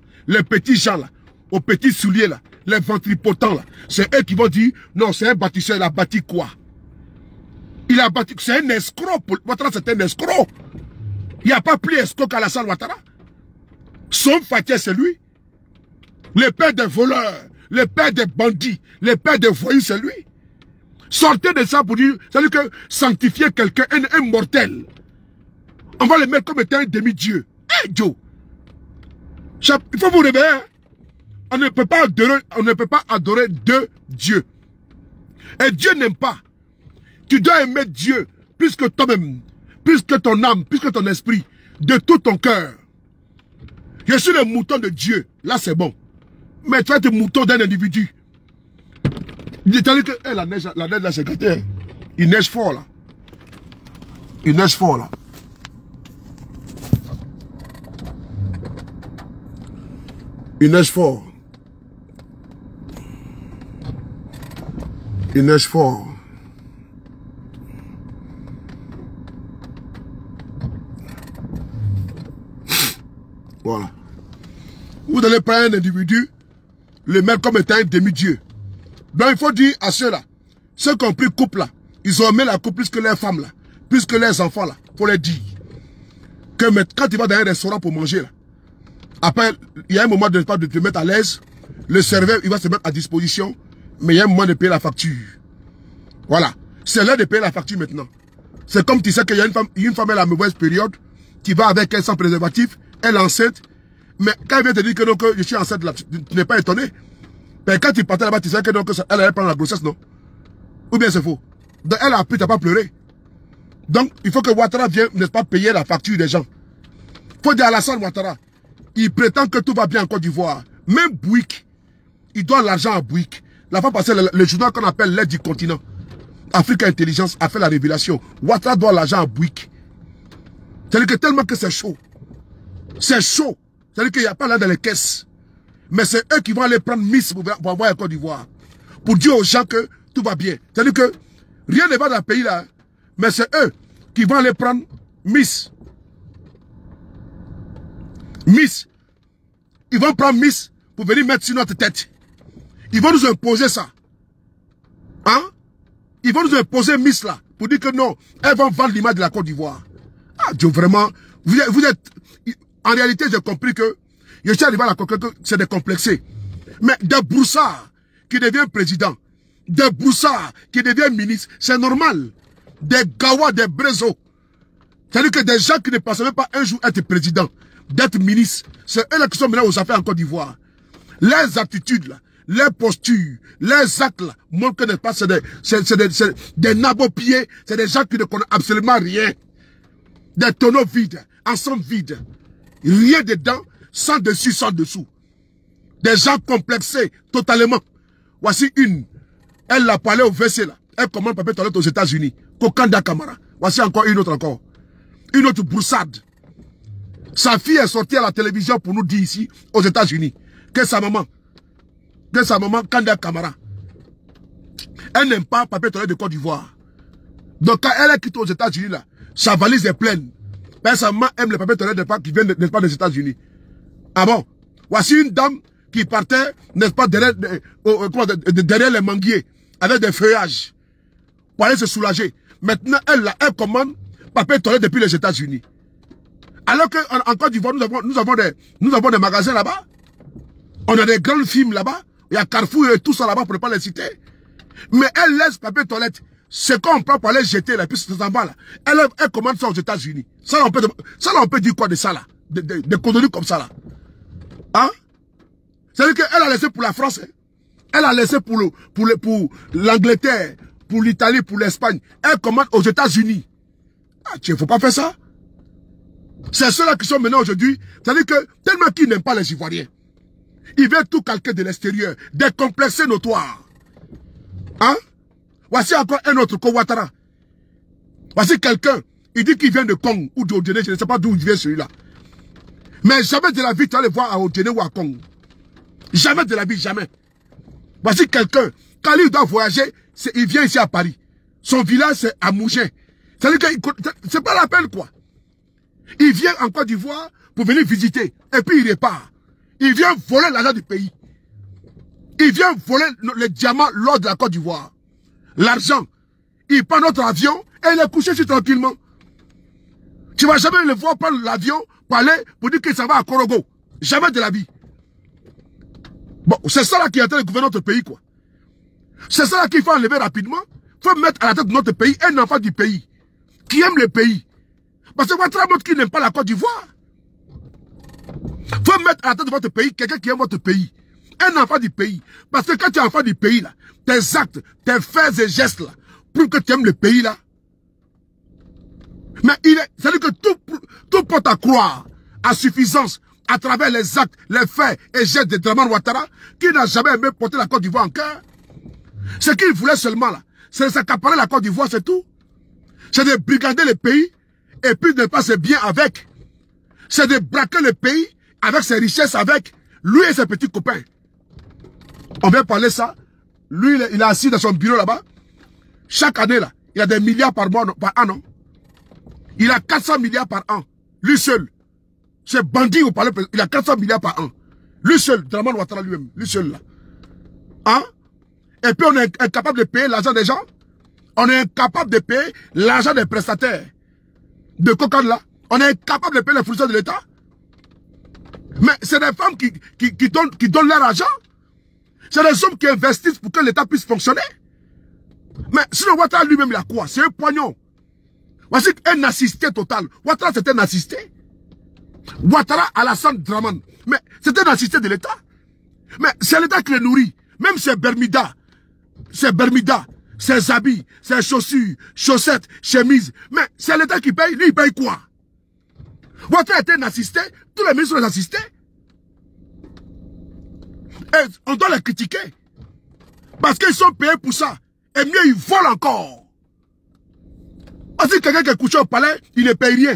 aux petits souliers là, les ventripotents là, c'est eux qui vont dire, non, c'est un bâtisseur, il a bâti quoi? Il a bâti, c'est un escroc. Ouattara, c'est un escroc. Il n'y a pas plus escroc qu'Alassane Ouattara. Son Fatia, c'est lui. Le père des voleurs, le père des bandits, le père des voyous, c'est lui. Sortez de ça pour dire, c'est-à-dire que sanctifier quelqu'un, un mortel. On va le mettre comme étant un demi-dieu. Hey, Joe. Il faut vous réveiller. Hein? On ne peut pas adorer deux dieux. Et Dieu n'aime pas. Tu dois aimer Dieu plus que toi-même, plus que ton âme, plus que ton esprit, de tout ton cœur. Je suis le mouton de Dieu. Là, c'est bon. Mais tu vas être le mouton d'un individu. C'est-à-dire que la neige là, c'est gâté. Hein? Il neige fort, là. Il neige fort, là. Il neige fort. Il neige fort. Voilà. Vous allez prendre un individu, le mettre comme étant un demi-dieu. Donc il faut dire à ceux-là, ceux qui ont pris couple là, ils ont aimé la couple plus que leurs femmes là, plus que leurs enfants là. Il faut leur dire que quand tu vas dans un restaurant pour manger là, après, il y a un moment de te mettre à l'aise, le serveur il va se mettre à disposition, mais il y a un moment de payer la facture. Voilà. C'est l'heure de payer la facture maintenant. C'est comme tu sais qu'il y a une femme à la mauvaise période, qui va avec elle sans préservatif, elle est enceinte, mais quand elle vient te dire que, non, que je suis enceinte là, tu n'es pas étonné. Mais quand tu partais là-bas, tu sais que donc, elle allait prendre la grossesse, non? Ou bien c'est faux? Donc elle a appris, tu n'as pas pleuré. Donc il faut que Ouattara vienne, n'est-ce pas, payer la facture des gens. Il faut dire à Alassane Ouattara, il prétend que tout va bien en Côte d'Ivoire. Même Bouygues, il doit l'argent à Bouygues. La fois passée, le journal qu'on appelle l'aide du continent, Afrique Intelligence, a fait la révélation. Ouattara doit l'argent à Bouygues. C'est-à-dire que tellement que c'est chaud. C'est chaud. C'est-à-dire qu'il n'y a pas là dans les caisses. Mais c'est eux qui vont aller prendre Miss pour avoir en Côte d'Ivoire. Pour dire aux gens que tout va bien. C'est-à-dire que rien ne va dans le pays là. Mais c'est eux qui vont aller prendre Miss. Miss. Ils vont prendre Miss pour venir mettre sur notre tête. Ils vont nous imposer ça. Hein? Ils vont nous imposer Miss là. Pour dire que non, elles vont vendre l'image de la Côte d'Ivoire. Ah Dieu, vraiment. Vous êtes... En réalité, j'ai compris que je suis arrivé à la conclusion que c'est décomplexé. Mais des broussards qui deviennent président, des broussards qui deviennent ministres, c'est normal. Des gawas, des brezos. C'est-à-dire que des gens qui ne pensaient même pas un jour être président, d'être ministre, c'est eux là qui sont menés aux affaires en Côte d'Ivoire. Les attitudes là, les postures, les actes là, montrent que n'est pas, c'est des nabopiers, c'est des gens qui ne connaissent absolument rien. Des tonneaux vides, ensemble vides. Rien dedans, sans dessus, sans dessous. Des gens complexés, totalement. Voici une. Elle l'a parlé au WC là. Elle commande papier toilette aux États-Unis. Kokanda Kamara. Voici encore une autre encore. Une autre broussade. Sa fille est sortie à la télévision pour nous dire ici, aux États-Unis, que sa maman, Kanda Kamara, elle n'aime pas papier toilette de Côte d'Ivoire. Donc quand elle est quittée aux États-Unis là, sa valise est pleine. Sa maman aime les papiers toilettes qui viennent, n'est-ce pas, des États-Unis. Ah bon? Voici une dame qui partait, n'est-ce pas, derrière les manguiers, avec des feuillages, pour aller se soulager. Maintenant, elle commande papier toilette depuis les États-Unis. Alors qu'en Côte d'Ivoire, nous avons des magasins là-bas. On a des grandes firmes là-bas. Il y a Carrefour et tout ça là-bas pour ne pas les citer. Mais elle laisse papier toilette. C'est qu'on prend pour aller jeter là, puis c'est en bas là. Elle commande ça aux États-Unis. Ça là, on peut dire quoi de ça là? Des contenus comme ça là. Hein? C'est-à-dire qu'elle a laissé pour la France. Hein? Elle a laissé pour l'Angleterre, pour l'Italie, pour l'Espagne. Elle commande aux États-Unis. Ah, il ne faut pas faire ça. C'est ceux-là qui sont maintenant aujourd'hui. C'est-à-dire que tellement qu'ils n'aiment pas les Ivoiriens. Il veut tout calquer de l'extérieur. Décomplexé notoire. Hein? Voici encore un autre, Ouattara. Voici quelqu'un, il dit qu'il vient de Kong ou d'Odéné, je ne sais pas d'où il vient celui-là. Mais jamais de la vie, tu vas le voir à Odéné ou à Kong. Jamais de la vie, jamais. Voici quelqu'un, quand il doit voyager, il vient ici à Paris. Son village, c'est à Mougin. C'est-à-dire que c'est pas la peine, quoi. Il vient en Côte d'Ivoire pour venir visiter. Et puis il repart. Il vient voler l'argent du pays. Il vient voler les diamants lors de la Côte d'Ivoire. L'argent. Il prend notre avion et il est couché ici tranquillement. Tu ne vas jamais le voir prendre l'avion pour aller pour dire qu'il s'en va à Korogo. Jamais de la vie. Bon, c'est ça là qui est en train de gouverner notre pays, quoi. C'est ça là qu'il faut enlever rapidement. Il faut mettre à la tête de notre pays un enfant du pays. Qui aime le pays. Parce que votre montre qui n'aime pas la Côte d'Ivoire. Il faut mettre à la tête de votre pays quelqu'un qui aime votre pays. Un enfant du pays. Parce que quand tu es enfant du pays, là, tes actes, tes faits et gestes, là, prouvent que tu aimes le pays, là. Mais c'est-à-dire que tout porte à croire à suffisance à travers les actes, les faits et gestes de Dramane Ouattara, qui n'a jamais aimé porter la Côte d'Ivoire en cœur. Ce qu'il voulait seulement, là, c'est de s'accaparer la Côte d'Ivoire, c'est tout. C'est de brigader le pays et puis de ne pas se bien avec. C'est de braquer le pays avec ses richesses, avec lui et ses petits copains. On vient parler ça. Lui, il est assis dans son bureau là-bas. Chaque année, là, il a des milliards par mois, par an, non? Il a 400 milliards par an. Lui seul. C'est bandit, vous parlez, il a 400 milliards par an. Lui seul, Dramane Ouattara lui-même. Lui seul, là. Hein? Et puis on est incapable de payer l'argent des gens. On est incapable de payer l'argent des prestataires. De Kokane, là. On est incapable de payer les fournisseurs de l'État. Mais c'est des femmes qui donnent leur argent. C'est des hommes qui investissent pour que l'État puisse fonctionner. Mais sinon, Ouattara lui-même, il a quoi? C'est un poignon. Voici un assisté total. Ouattara, c'est un assisté. Ouattara, Alassane Dramane. Mais c'est un assisté de l'État. Mais c'est l'État qui le nourrit. Même ses Bermuda, ses habits, ses chaussures, chaussettes, chemises. Mais c'est l'État qui paye. Lui, il paye quoi? Ouattara était un assisté. Tous les ministres sont des assistés. Et on doit les critiquer. Parce qu'ils sont payés pour ça. Et mieux, ils volent encore. Parce que quelqu'un qui est couché au palais, il ne paye rien.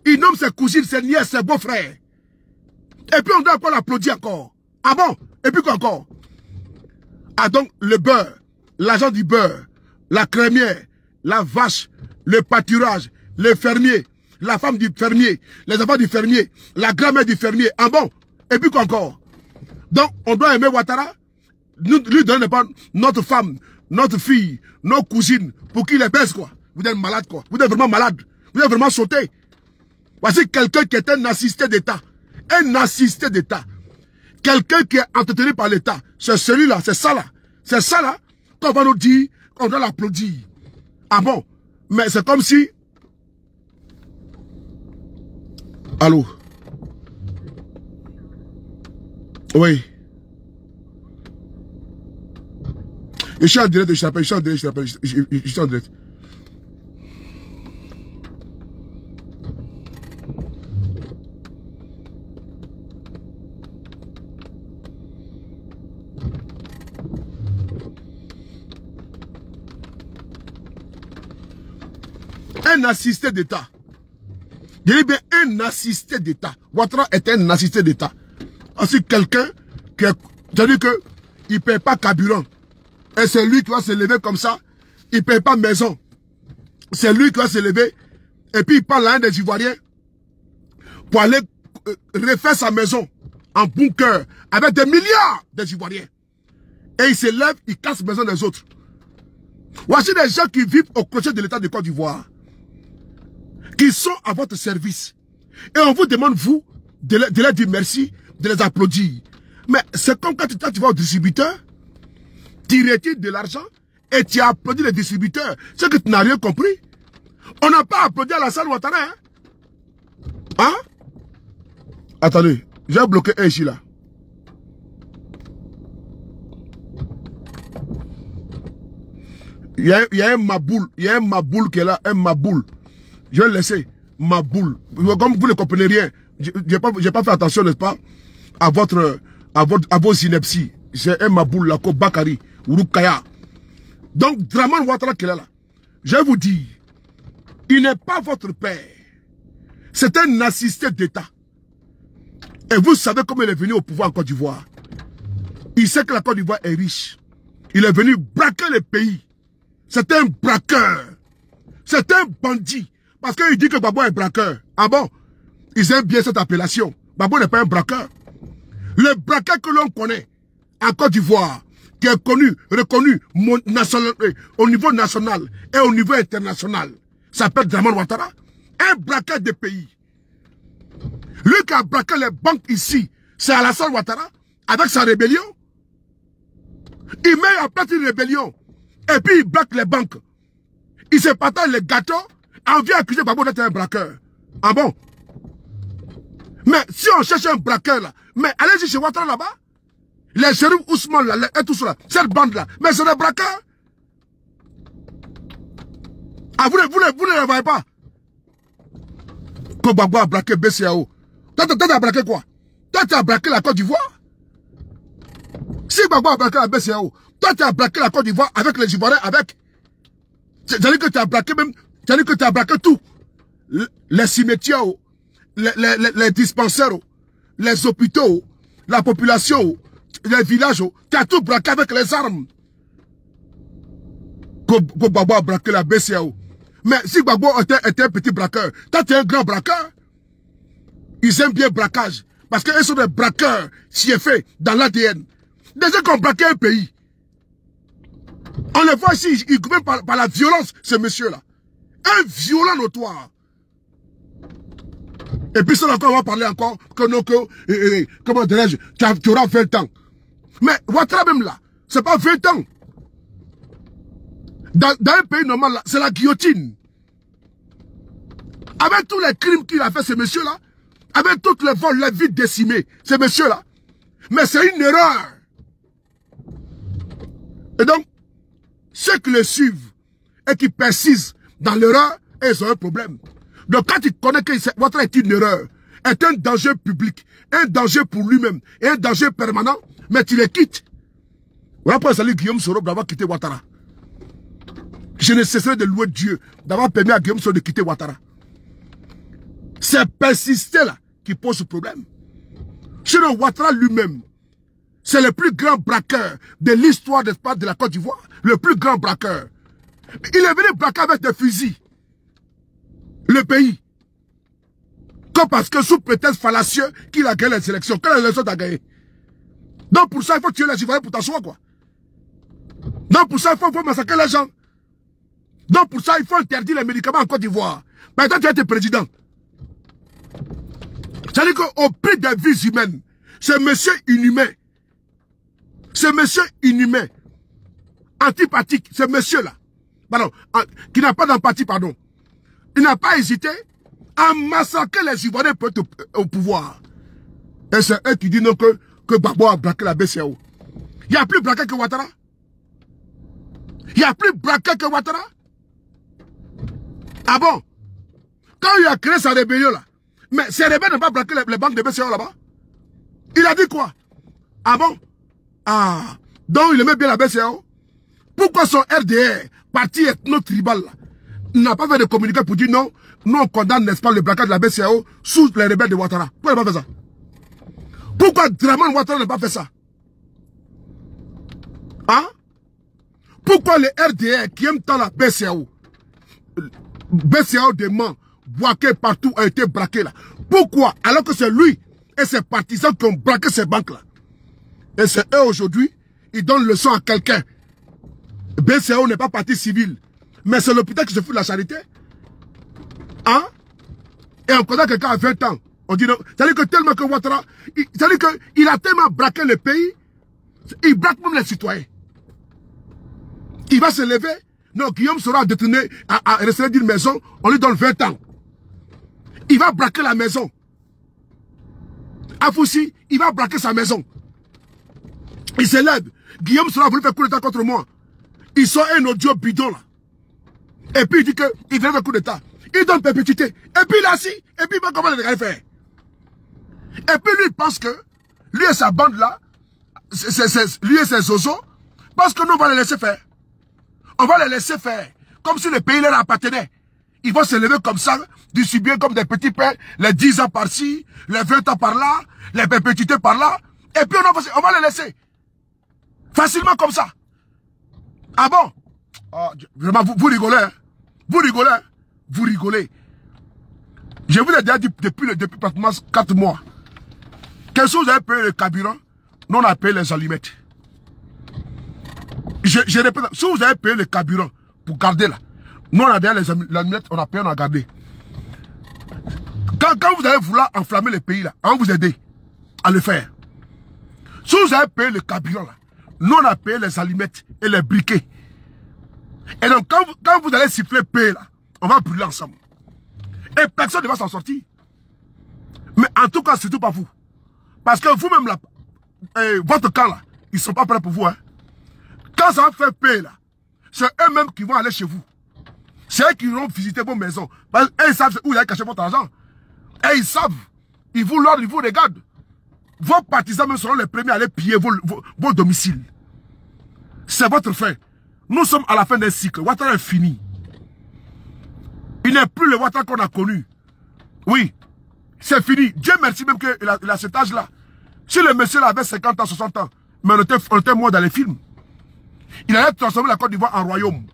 Il nomme ses cousines, ses nièces, ses beaux-frères. Et puis on doit encore l'applaudir encore. Ah bon? Et puis quoi encore? Ah donc, le beurre, l'argent du beurre, la crémière, la vache, le pâturage, le fermier, la femme du fermier, les enfants du fermier, la grand-mère du fermier. Ah bon? Et puis quoi encore? Donc, on doit aimer Ouattara, lui donner pas notre femme, notre fille, nos cousines, pour qu'il les baisse, quoi. Vous êtes malade, quoi. Vous êtes vraiment malade. Vous êtes vraiment sauté. Voici quelqu'un qui est un assisté d'État. Un assisté d'État. Quelqu'un qui est entretenu par l'État. C'est celui-là, c'est ça là. C'est ça là qu'on va nous dire, qu'on doit l'applaudir. Ah bon? Mais c'est comme si... Allô? Oui. Je suis en direct, je t'appelle, je suis en direct. Un assisté d'État. Je dis bien un assisté d'État. Ouattara est un assisté d'État. Ensuite, quelqu'un qui est... C'est-à-dire qu'il ne paye pas carburant. Et c'est lui qui va se lever comme ça. Il ne paye pas maison. C'est lui qui va se lever. Et puis il parle à un des Ivoiriens pour aller refaire sa maison en bunker avec des milliards des Ivoiriens. Et il se lève, il casse la maison des autres. Voici des gens qui vivent au crochet de l'État de Côte d'Ivoire. Qui sont à votre service. Et on vous demande, vous, de leur dire merci, de les applaudir. Mais c'est comme quand tu vas au distributeur, tu retires de l'argent et tu applaudis les distributeurs. C'est que tu n'as rien compris. On n'a pas applaudi Alassane Ouattara. Hein? Hein? Attendez, j'ai bloqué un ici là. Il y a un maboule. Il y a un maboule qui est là. Un maboule. Je vais le laisser. Maboule. Comme vous ne comprenez rien. J'ai pas fait attention, n'est-ce pas, à votre à vos inepties. C'est un Maboul, Lako, Bakari, Urukaya. Donc, Draman Ouattara qui est là. Je vous dis, il n'est pas votre père. C'est un assisté d'État. Et vous savez comment il est venu au pouvoir en Côte d'Ivoire. Il sait que la Côte d'Ivoire est riche. Il est venu braquer le pays. C'est un braqueur. C'est un bandit. Parce qu'il dit que Babo est braqueur. Ah bon? Ils aiment bien cette appellation. Babo n'est pas un braqueur. Le braqueur que l'on connaît en Côte d'Ivoire, qui est connu, reconnu au niveau national et au niveau international, s'appelle Draman Ouattara. Un braqueur de pays. Lui qui a braqué les banques ici, c'est Alassane Ouattara, avec sa rébellion. Il met en place une rébellion. Et puis il braque les banques. Il se partage les gâteaux. On vient accuser Babo d'être un braqueur. Ah bon? Mais si on cherche un braqueur là, mais allez-y chez Ouattara là-bas. Les shérifs Ousmane là, et tout cela, cette bande là, mais c'est des braqueurs. Ah, vous ne les voyez pas? Que Babo a braqué BCAO. Toi, t'as braqué quoi? Toi, tu as braqué la Côte d'Ivoire? Si Babo a braqué la BCAO, toi, tu as braqué la Côte d'Ivoire avec les Ivoiriens, avec. C'est-à-dire que tu as braqué même, c'est-à-dire que tu as braqué tout. Les cimetières, les dispensaires, les hôpitaux, la population, les villages, tu as tout braqué avec les armes. Que Babo a braqué la BCAO. Mais si Babo était un petit braqueur, toi tu es un grand braqueur. Ils aiment bien le braquage. Parce qu'ils sont des braqueurs fait dans l'ADN. Des gens qui ont braqué un pays. On les voit ici, ils gouvernent par la violence, ces messieurs-là. Un violent notoire. Et puis ça encore, on va parler encore que non, comment dirais-je, tu auras 20 ans. Mais Ouattara même là, c'est pas 20 ans. Dans un pays normal là, c'est la guillotine. Avec tous les crimes qu'il a fait, ces messieurs-là, avec toutes les vols, les vies décimées, ces messieurs-là. Mais c'est une erreur. Et donc, ceux qui le suivent et qui persistent dans l'erreur, ils ont un problème. Donc quand il connaît que Ouattara est une erreur, est un danger public, un danger pour lui-même, et un danger permanent, mais tu les quittes. Voilà pourquoi salut Guillaume Soro d'avoir quitté Ouattara. Je ne cesserai de louer Dieu d'avoir permis à Guillaume Soro de quitter Ouattara. C'est persister là qui pose problème. Sinon Ouattara lui-même, c'est le plus grand braqueur de l'histoire de la Côte d'Ivoire. Le plus grand braqueur. Il est venu braquer avec des fusils. Le pays. Comme parce que sous prétexte fallacieux qu'il a gagné les élections. Quelle élection t'as gagné? Donc pour ça, il faut tuer les Ivoiriens pour t'asseoir quoi. Donc pour ça, il faut massacrer les gens. Donc pour ça, il faut interdire les médicaments en Côte d'Ivoire. Maintenant, tu es président. C'est-à-dire qu'au prix des vies humaines, ce monsieur inhumain, ce monsieur inhumain, antipathique, ce monsieur-là, pardon, qui n'a pas d'empathie, pardon, il n'a pas hésité à massacrer les Ivoiriens pour être au pouvoir. Et c'est eux qui disent non que Babo a braqué la BCAO. Il n'y a plus braqué que Ouattara. Il n'y a plus braqué que Ouattara. Ah bon? Quand il a créé sa rébellion là, mais ces rebelles n'ont pas braqué les banques de BCAO là-bas. Il a dit quoi? Ah bon? Ah, donc il aimait bien la BCAO. Pourquoi son RDR, parti ethno-tribal là, n'a pas fait de communiqué pour dire non, nous on condamne, n'est-ce pas, le braquage de la BCAO sous les rebelles de Ouattara? Pourquoi il n'a pas fait ça? Pourquoi Draman Ouattara n'a pas fait ça? Hein? Pourquoi le RDR qui aime tant la BCAO de Mans, Boaké partout a été braqué là? Pourquoi? Alors que c'est lui et ses partisans qui ont braqué ces banques là. Et c'est eux aujourd'hui, ils donnent leçon à quelqu'un. BCAO n'est pas parti civil, mais c'est l'hôpital qui se fout de la charité. Hein? Et on connaît quelqu'un à 20 ans. On dit non. C'est-à-dire que tellement que Ouattara, c'est-à-dire qu'il a tellement braqué le pays, il braque même les citoyens. Il va se lever. Non, Guillaume sera détourné à rester d'une maison, on lui donne 20 ans. Il va braquer la maison. Afoussi, il va braquer sa maison. Il se lève. Guillaume sera voulu faire coup d'état contre moi. Il sort un audio bidon là. Et puis il dit qu'il veut faire coup d'état. Il donne perpétuité. Et puis il est assis. Et puis il va comment le faire. Et puis lui il pense que lui et sa bande là lui et ses zozos, parce que nous, on va les laisser faire. On va les laisser faire. Comme si le pays leur appartenait. Ils vont se lever comme ça, distribuer comme des petits pains, les 10 ans par-ci, les 20 ans par-là, les perpétuités par-là. Et puis on va les laisser. Facilement comme ça. Ah bon? Oh, vraiment, vous rigolez. Hein? Vous rigolez. Hein? Vous rigolez. Je vous ai déjà dit depuis pratiquement 4 mois. Qu'est-ce que vous avez payé le carburant? Nous, on a payé les allumettes. Je répète, si vous avez payé le carburant pour garder là, nous, on a déjà les allumettes, on a payé, on a gardé. Quand vous allez vouloir enflammer le pays là, on va vous aider à le faire. Si vous avez payé le carburant là, nous, on a payé les allumettes et les briquets. Et donc, quand vous allez siffler paix là, on va brûler ensemble. Et personne ne va s'en sortir. Mais en tout cas, surtout pas vous. Parce que vous-même là, votre camp là, ils ne sont pas prêts pour vous. Hein. Quand ça va faire paix là, c'est eux-mêmes qui vont aller chez vous. C'est eux qui vont visiter vos maisons. Parce qu'ils savent où ils ont caché votre argent. Et ils savent. Ils vous regardent. Vos partisans même seront les premiers à aller piller vos domiciles. C'est votre fin. Nous sommes à la fin d'un cycle. Ouattara est fini. Il n'est plus le Ouattara qu'on a connu. Oui. C'est fini. Dieu merci même qu'il a cet âge-là. Si le monsieur là avait 50 ans, 60 ans, mais on était mort dans les films. Il allait transformer la Côte d'Ivoire en royaume.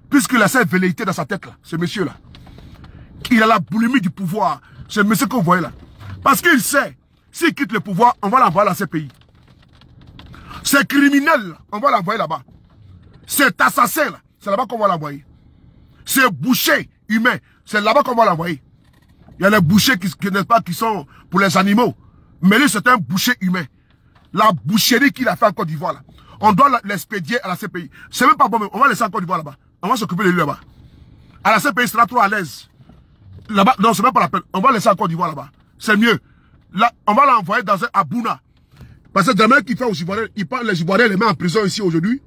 Puisqu'il a cette velléité dans sa tête là, ce monsieur-là. Il a la boulimie du pouvoir. Ce monsieur que vous voyez là. Parce qu'il sait, s'il quitte le pouvoir, on va l'envoyer dans ces pays. C'est criminel, on va l'envoyer là-bas. C'est assassin là, c'est là-bas qu'on va l'envoyer. C'est boucher humain, c'est là-bas qu'on va l'envoyer. Il y a les bouchers qui sont pour les animaux. Mais lui, c'est un boucher humain. La boucherie qu'il a fait en Côte d'Ivoire là. On doit l'expédier à la CPI. C'est même pas bon, mais on va laisser en Côte d'Ivoire là-bas. On va s'occuper de lui là-bas. À la CPI, il sera trop à l'aise. Là-bas, non, c'est même pas la peine. On va laisser en Côte d'Ivoire là-bas. C'est mieux. Là, on va l'envoyer dans un Abouna. Parce que demain, qu'il fait aux Ivoiriens, il prend les Ivoiriens, les met en prison ici aujourd'hui.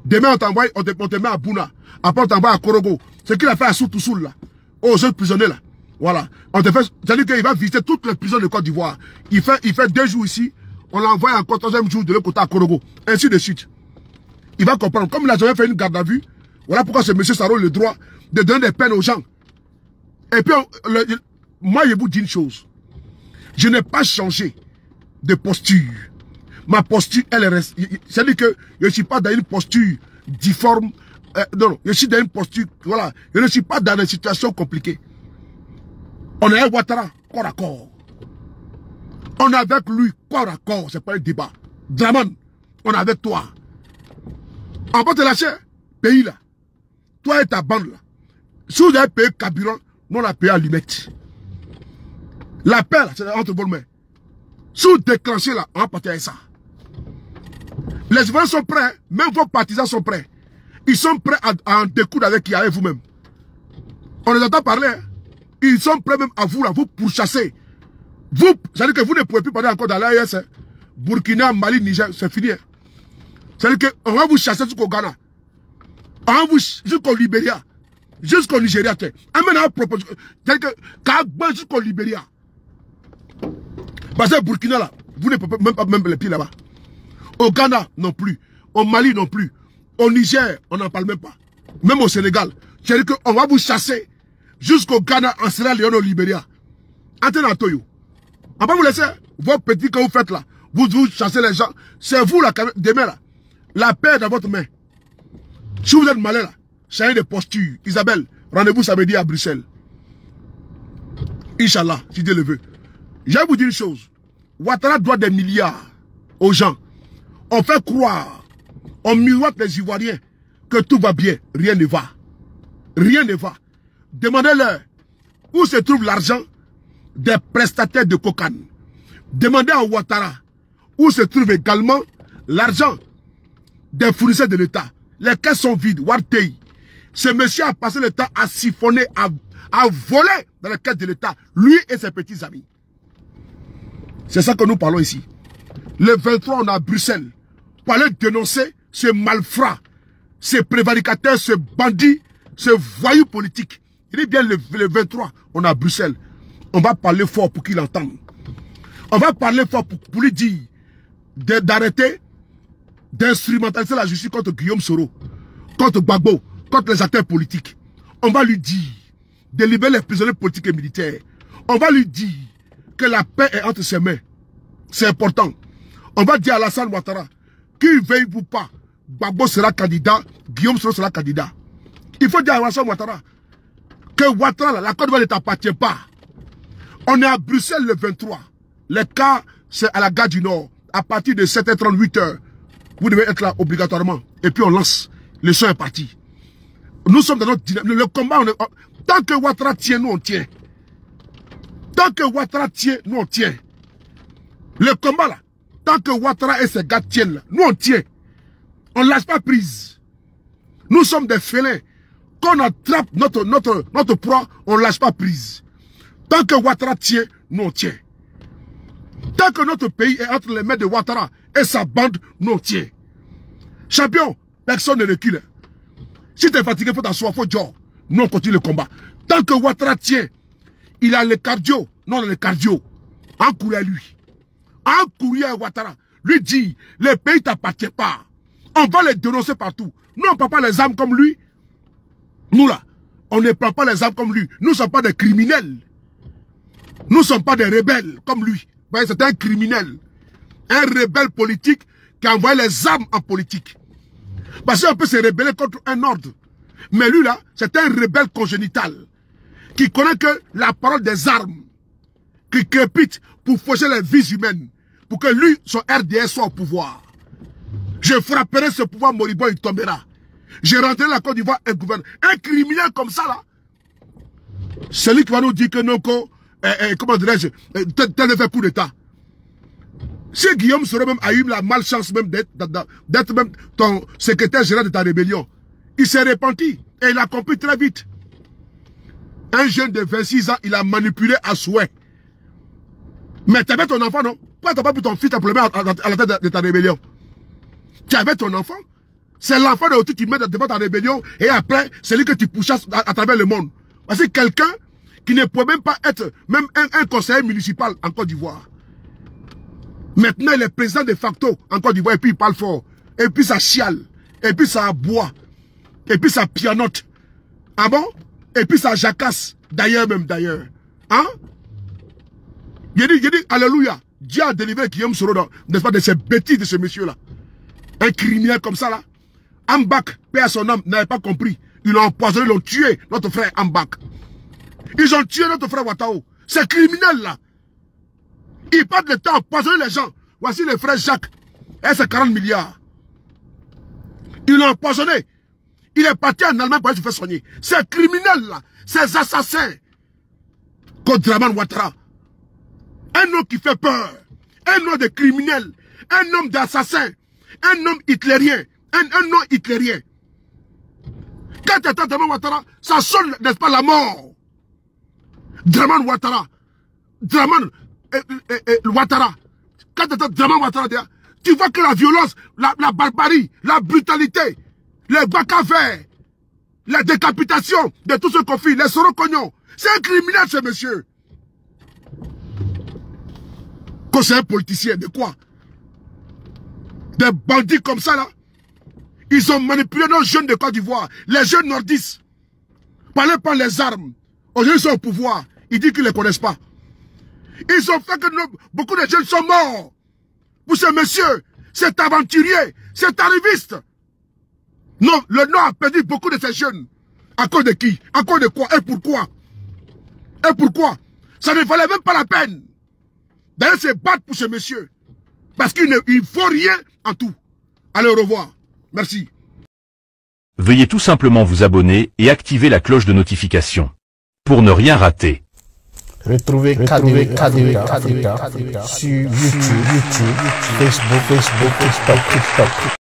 Demain, on t'envoie, on te met à Abouna. Après, on t'envoie à Korogo. Ce qu'il a fait à Soutousoul là. Aux autres prisonniers là. Voilà. On te fait, c'est-à-dire qu'il va visiter toutes les prisons de Côte d'Ivoire. Il fait 2 jours ici. On l'envoie encore 3e jour de l'autre côté à Korogo. Ainsi de suite. Il va comprendre. Comme il a jamais fait une garde à vue, voilà pourquoi ce monsieur Saro a le droit de donner des peines aux gens. Et puis, moi, je vous dis une chose. Je n'ai pas changé de posture. Ma posture, elle reste. C'est-à-dire que je ne suis pas dans une posture difforme. Non, je suis dans une posture, voilà. Je ne suis pas dans une situation compliquée. On est avec Ouattara, corps à corps. On est avec lui, corps à corps. C'est pas un débat. Draman, on est avec toi. On va te lâcher, pays là. Toi et ta bande là. Si vous avez payé carburant, nous on a payé allumette. La paix là, c'est entre vos mains. Si vous déclenchez là, on va partir avec ça. Les Ivoiriens sont prêts, même vos partisans sont prêts. Ils sont prêts à en découdre avec qui, avec vous-même. On les entend parler. Hein? Ils sont prêts même à vous là, vous pourchasser. Vous, c'est-à-dire que vous ne pouvez plus parler encore dans l'AES. Hein? Burkina, Mali, Niger, c'est fini. Hein? C'est-à-dire qu'on va vous chasser jusqu'au Ghana. On va vous jusqu'au Libéria. Jusqu'au Nigeria. Amène un propos. C'est-à-dire que jusqu'au Libéria. Parce que Burkina là, vous ne pouvez même pas mettre les pieds là-bas. Au Ghana non plus. Au Mali non plus. Au Niger, on n'en parle même pas. Même au Sénégal. C'est-à-dire qu'on va vous chasser jusqu'au Ghana, en Sierra Leone, au Libéria. Attendez à Toyo. On va vous laisser vos petits que vous faites là. Vous chassez les gens. C'est vous là, demain là. La paix est dans votre main. Si vous êtes malin là, changez de posture. Isabelle, rendez-vous samedi à Bruxelles. Inch'Allah, si Dieu le veut. Je vais vous dire une chose. Ouattara doit des milliards aux gens. On fait croire, on miroite les Ivoiriens que tout va bien. Rien ne va. Rien ne va. Demandez-leur où se trouve l'argent des prestataires de cocaïne. Demandez à Ouattara où se trouve également l'argent des fournisseurs de l'État. Les caisses sont vides. Wartei. Ce monsieur a passé le temps à siphonner, à voler dans les caisses de l'État. Lui et ses petits amis. C'est ça que nous parlons ici. Le 23, on est à Bruxelles. Pour aller dénoncer ce malfrat, ce prévaricateur, ce bandit, ce voyou politique. Il est bien le 23, on est à Bruxelles. On va parler fort pour qu'il entende. On va parler fort pour lui dire, d'arrêter, d'instrumentaliser la justice contre Guillaume Soro, contre Gbagbo, contre les acteurs politiques. On va lui dire de libérer les prisonniers politiques et militaires. On va lui dire que la paix est entre ses mains. C'est important. On va dire à Alassane Ouattara, qu'il veuille ou pas, Gbagbo sera candidat, Guillaume Soro sera candidat. Il faut dire à Alassane Ouattara que Ouattara, la Côte d'Ivoire ne t'appartient pas. On est à Bruxelles le 23. Les cas, c'est à la gare du Nord. À partir de 7h30, 8h, vous devez être là obligatoirement. Et puis on lance. Le son est parti. Nous sommes dans notre dynamique. Le combat, tant que Ouattara tient, nous on tient. Tant que Ouattara tient, nous on tient. Le combat là, tant que Ouattara et ses gars tiennent là, nous on tient. On ne lâche pas prise. Nous sommes des félins. Quand on attrape notre proie, on ne lâche pas prise. Tant que Ouattara tient, nous on tient. Tant que notre pays est entre les mains de Ouattara et sa bande, nous on tient. Champion, personne ne recule. Si tu es fatigué, il faut t'asseoir, il faut dire. Nous on continue le combat. Tant que Ouattara tient, il a le cardio. Non, on a le cardio. En courrier à lui. En courrier à Ouattara. Lui dit, le pays ne t'appartient pas. On va les dénoncer partout. Nous, on ne prend pas les armes comme lui. Nous là, on ne prend pas les armes comme lui. Nous ne sommes pas des criminels. Nous ne sommes pas des rebelles comme lui. C'est un criminel. Un rebelle politique qui a envoyé les armes en politique. Parce qu'on peut se rebeller contre un ordre. Mais lui là, c'est un rebelle congénital. Qui connaît que la parole des armes. Qui crépite pour faucher les vies humaines. Pour que lui, son RDS soit au pouvoir. Je frapperai ce pouvoir moribond, il tombera. Je rentrerai la Côte d'Ivoire un gouverneur. Un criminel comme ça là. Celui qui va nous dire que non, comment dirais-je, tel ne fait coup d'état. Si Guillaume Soro même a eu la malchance même d'être même ton secrétaire général de ta rébellion, il s'est repenti et il a compris très vite. Un jeune de 26 ans, il a manipulé à souhait. Mais tu avais ton enfant, non? Pourquoi tu n'as pas pris ton fils à problème à la tête de ta rébellion? Tu avais ton enfant? C'est l'enfant de l'autre qui met devant ta rébellion et après, c'est lui que tu poussas à travers le monde. Parce que quelqu'un qui ne peut même pas être même un conseiller municipal en Côte d'Ivoire. Maintenant, il est président de facto en Côte d'Ivoire et puis il parle fort. Et puis ça chiale. Et puis ça aboie. Et puis ça pianote. Ah bon? Et puis ça jacasse. D'ailleurs même, d'ailleurs. Hein? Il dit, alléluia. Dieu a délivré Guillaume Soro, n'est-ce pas, de ces bêtises de ce monsieur-là. Un criminel comme ça, là. Ambak, paix à son âme, n'avait pas compris. Ils l'ont empoisonné, ils l'ont tué, notre frère Ambak. Ils ont tué notre frère Ouattao. Ces criminels-là. Ils passent le temps à empoisonner les gens. Voici le frère Jacques. Et c'est 40 milliards. Ils l'ont empoisonné. Il est parti en Allemagne pour aller se faire soigner. Ces criminels-là, ces assassins. Contre Draman Ouattara. Un homme qui fait peur. Un homme de criminel. Un homme d'assassin. Un homme hitlérien. Un homme hitlérien. Quand tu attends Draman Ouattara, ça sonne, n'est-ce pas, la mort. Draman Ouattara. Draman Ouattara. Quand tu attends Draman Ouattara, tu vois que la violence, la barbarie, la brutalité, les bacavers, la décapitation de tout ce qu'on fait, les sorocognons. C'est un criminel, ce monsieur. Quand c'est un politicien, de quoi? Des bandits comme ça, là. Ils ont manipulé nos jeunes de Côte d'Ivoire, les jeunes nordistes. Parlez par les armes. Aujourd'hui, ils sont au pouvoir. Ils disent qu'ils ne les connaissent pas. Ils ont fait que beaucoup de jeunes sont morts. Pour ce monsieur, cet aventurier, cet arriviste. Non, le Nord a perdu beaucoup de ces jeunes. À cause de qui? À cause de quoi? Et pourquoi? Et pourquoi? Ça ne valait même pas la peine d'aller se battre pour ce monsieur. Parce qu'il ne faut rien en tout. Allez, au revoir. Merci. Veuillez tout simplement vous abonner et activer la cloche de notification. Pour ne rien rater. Retrouvez Africa sur YouTube, Facebook, TikTok.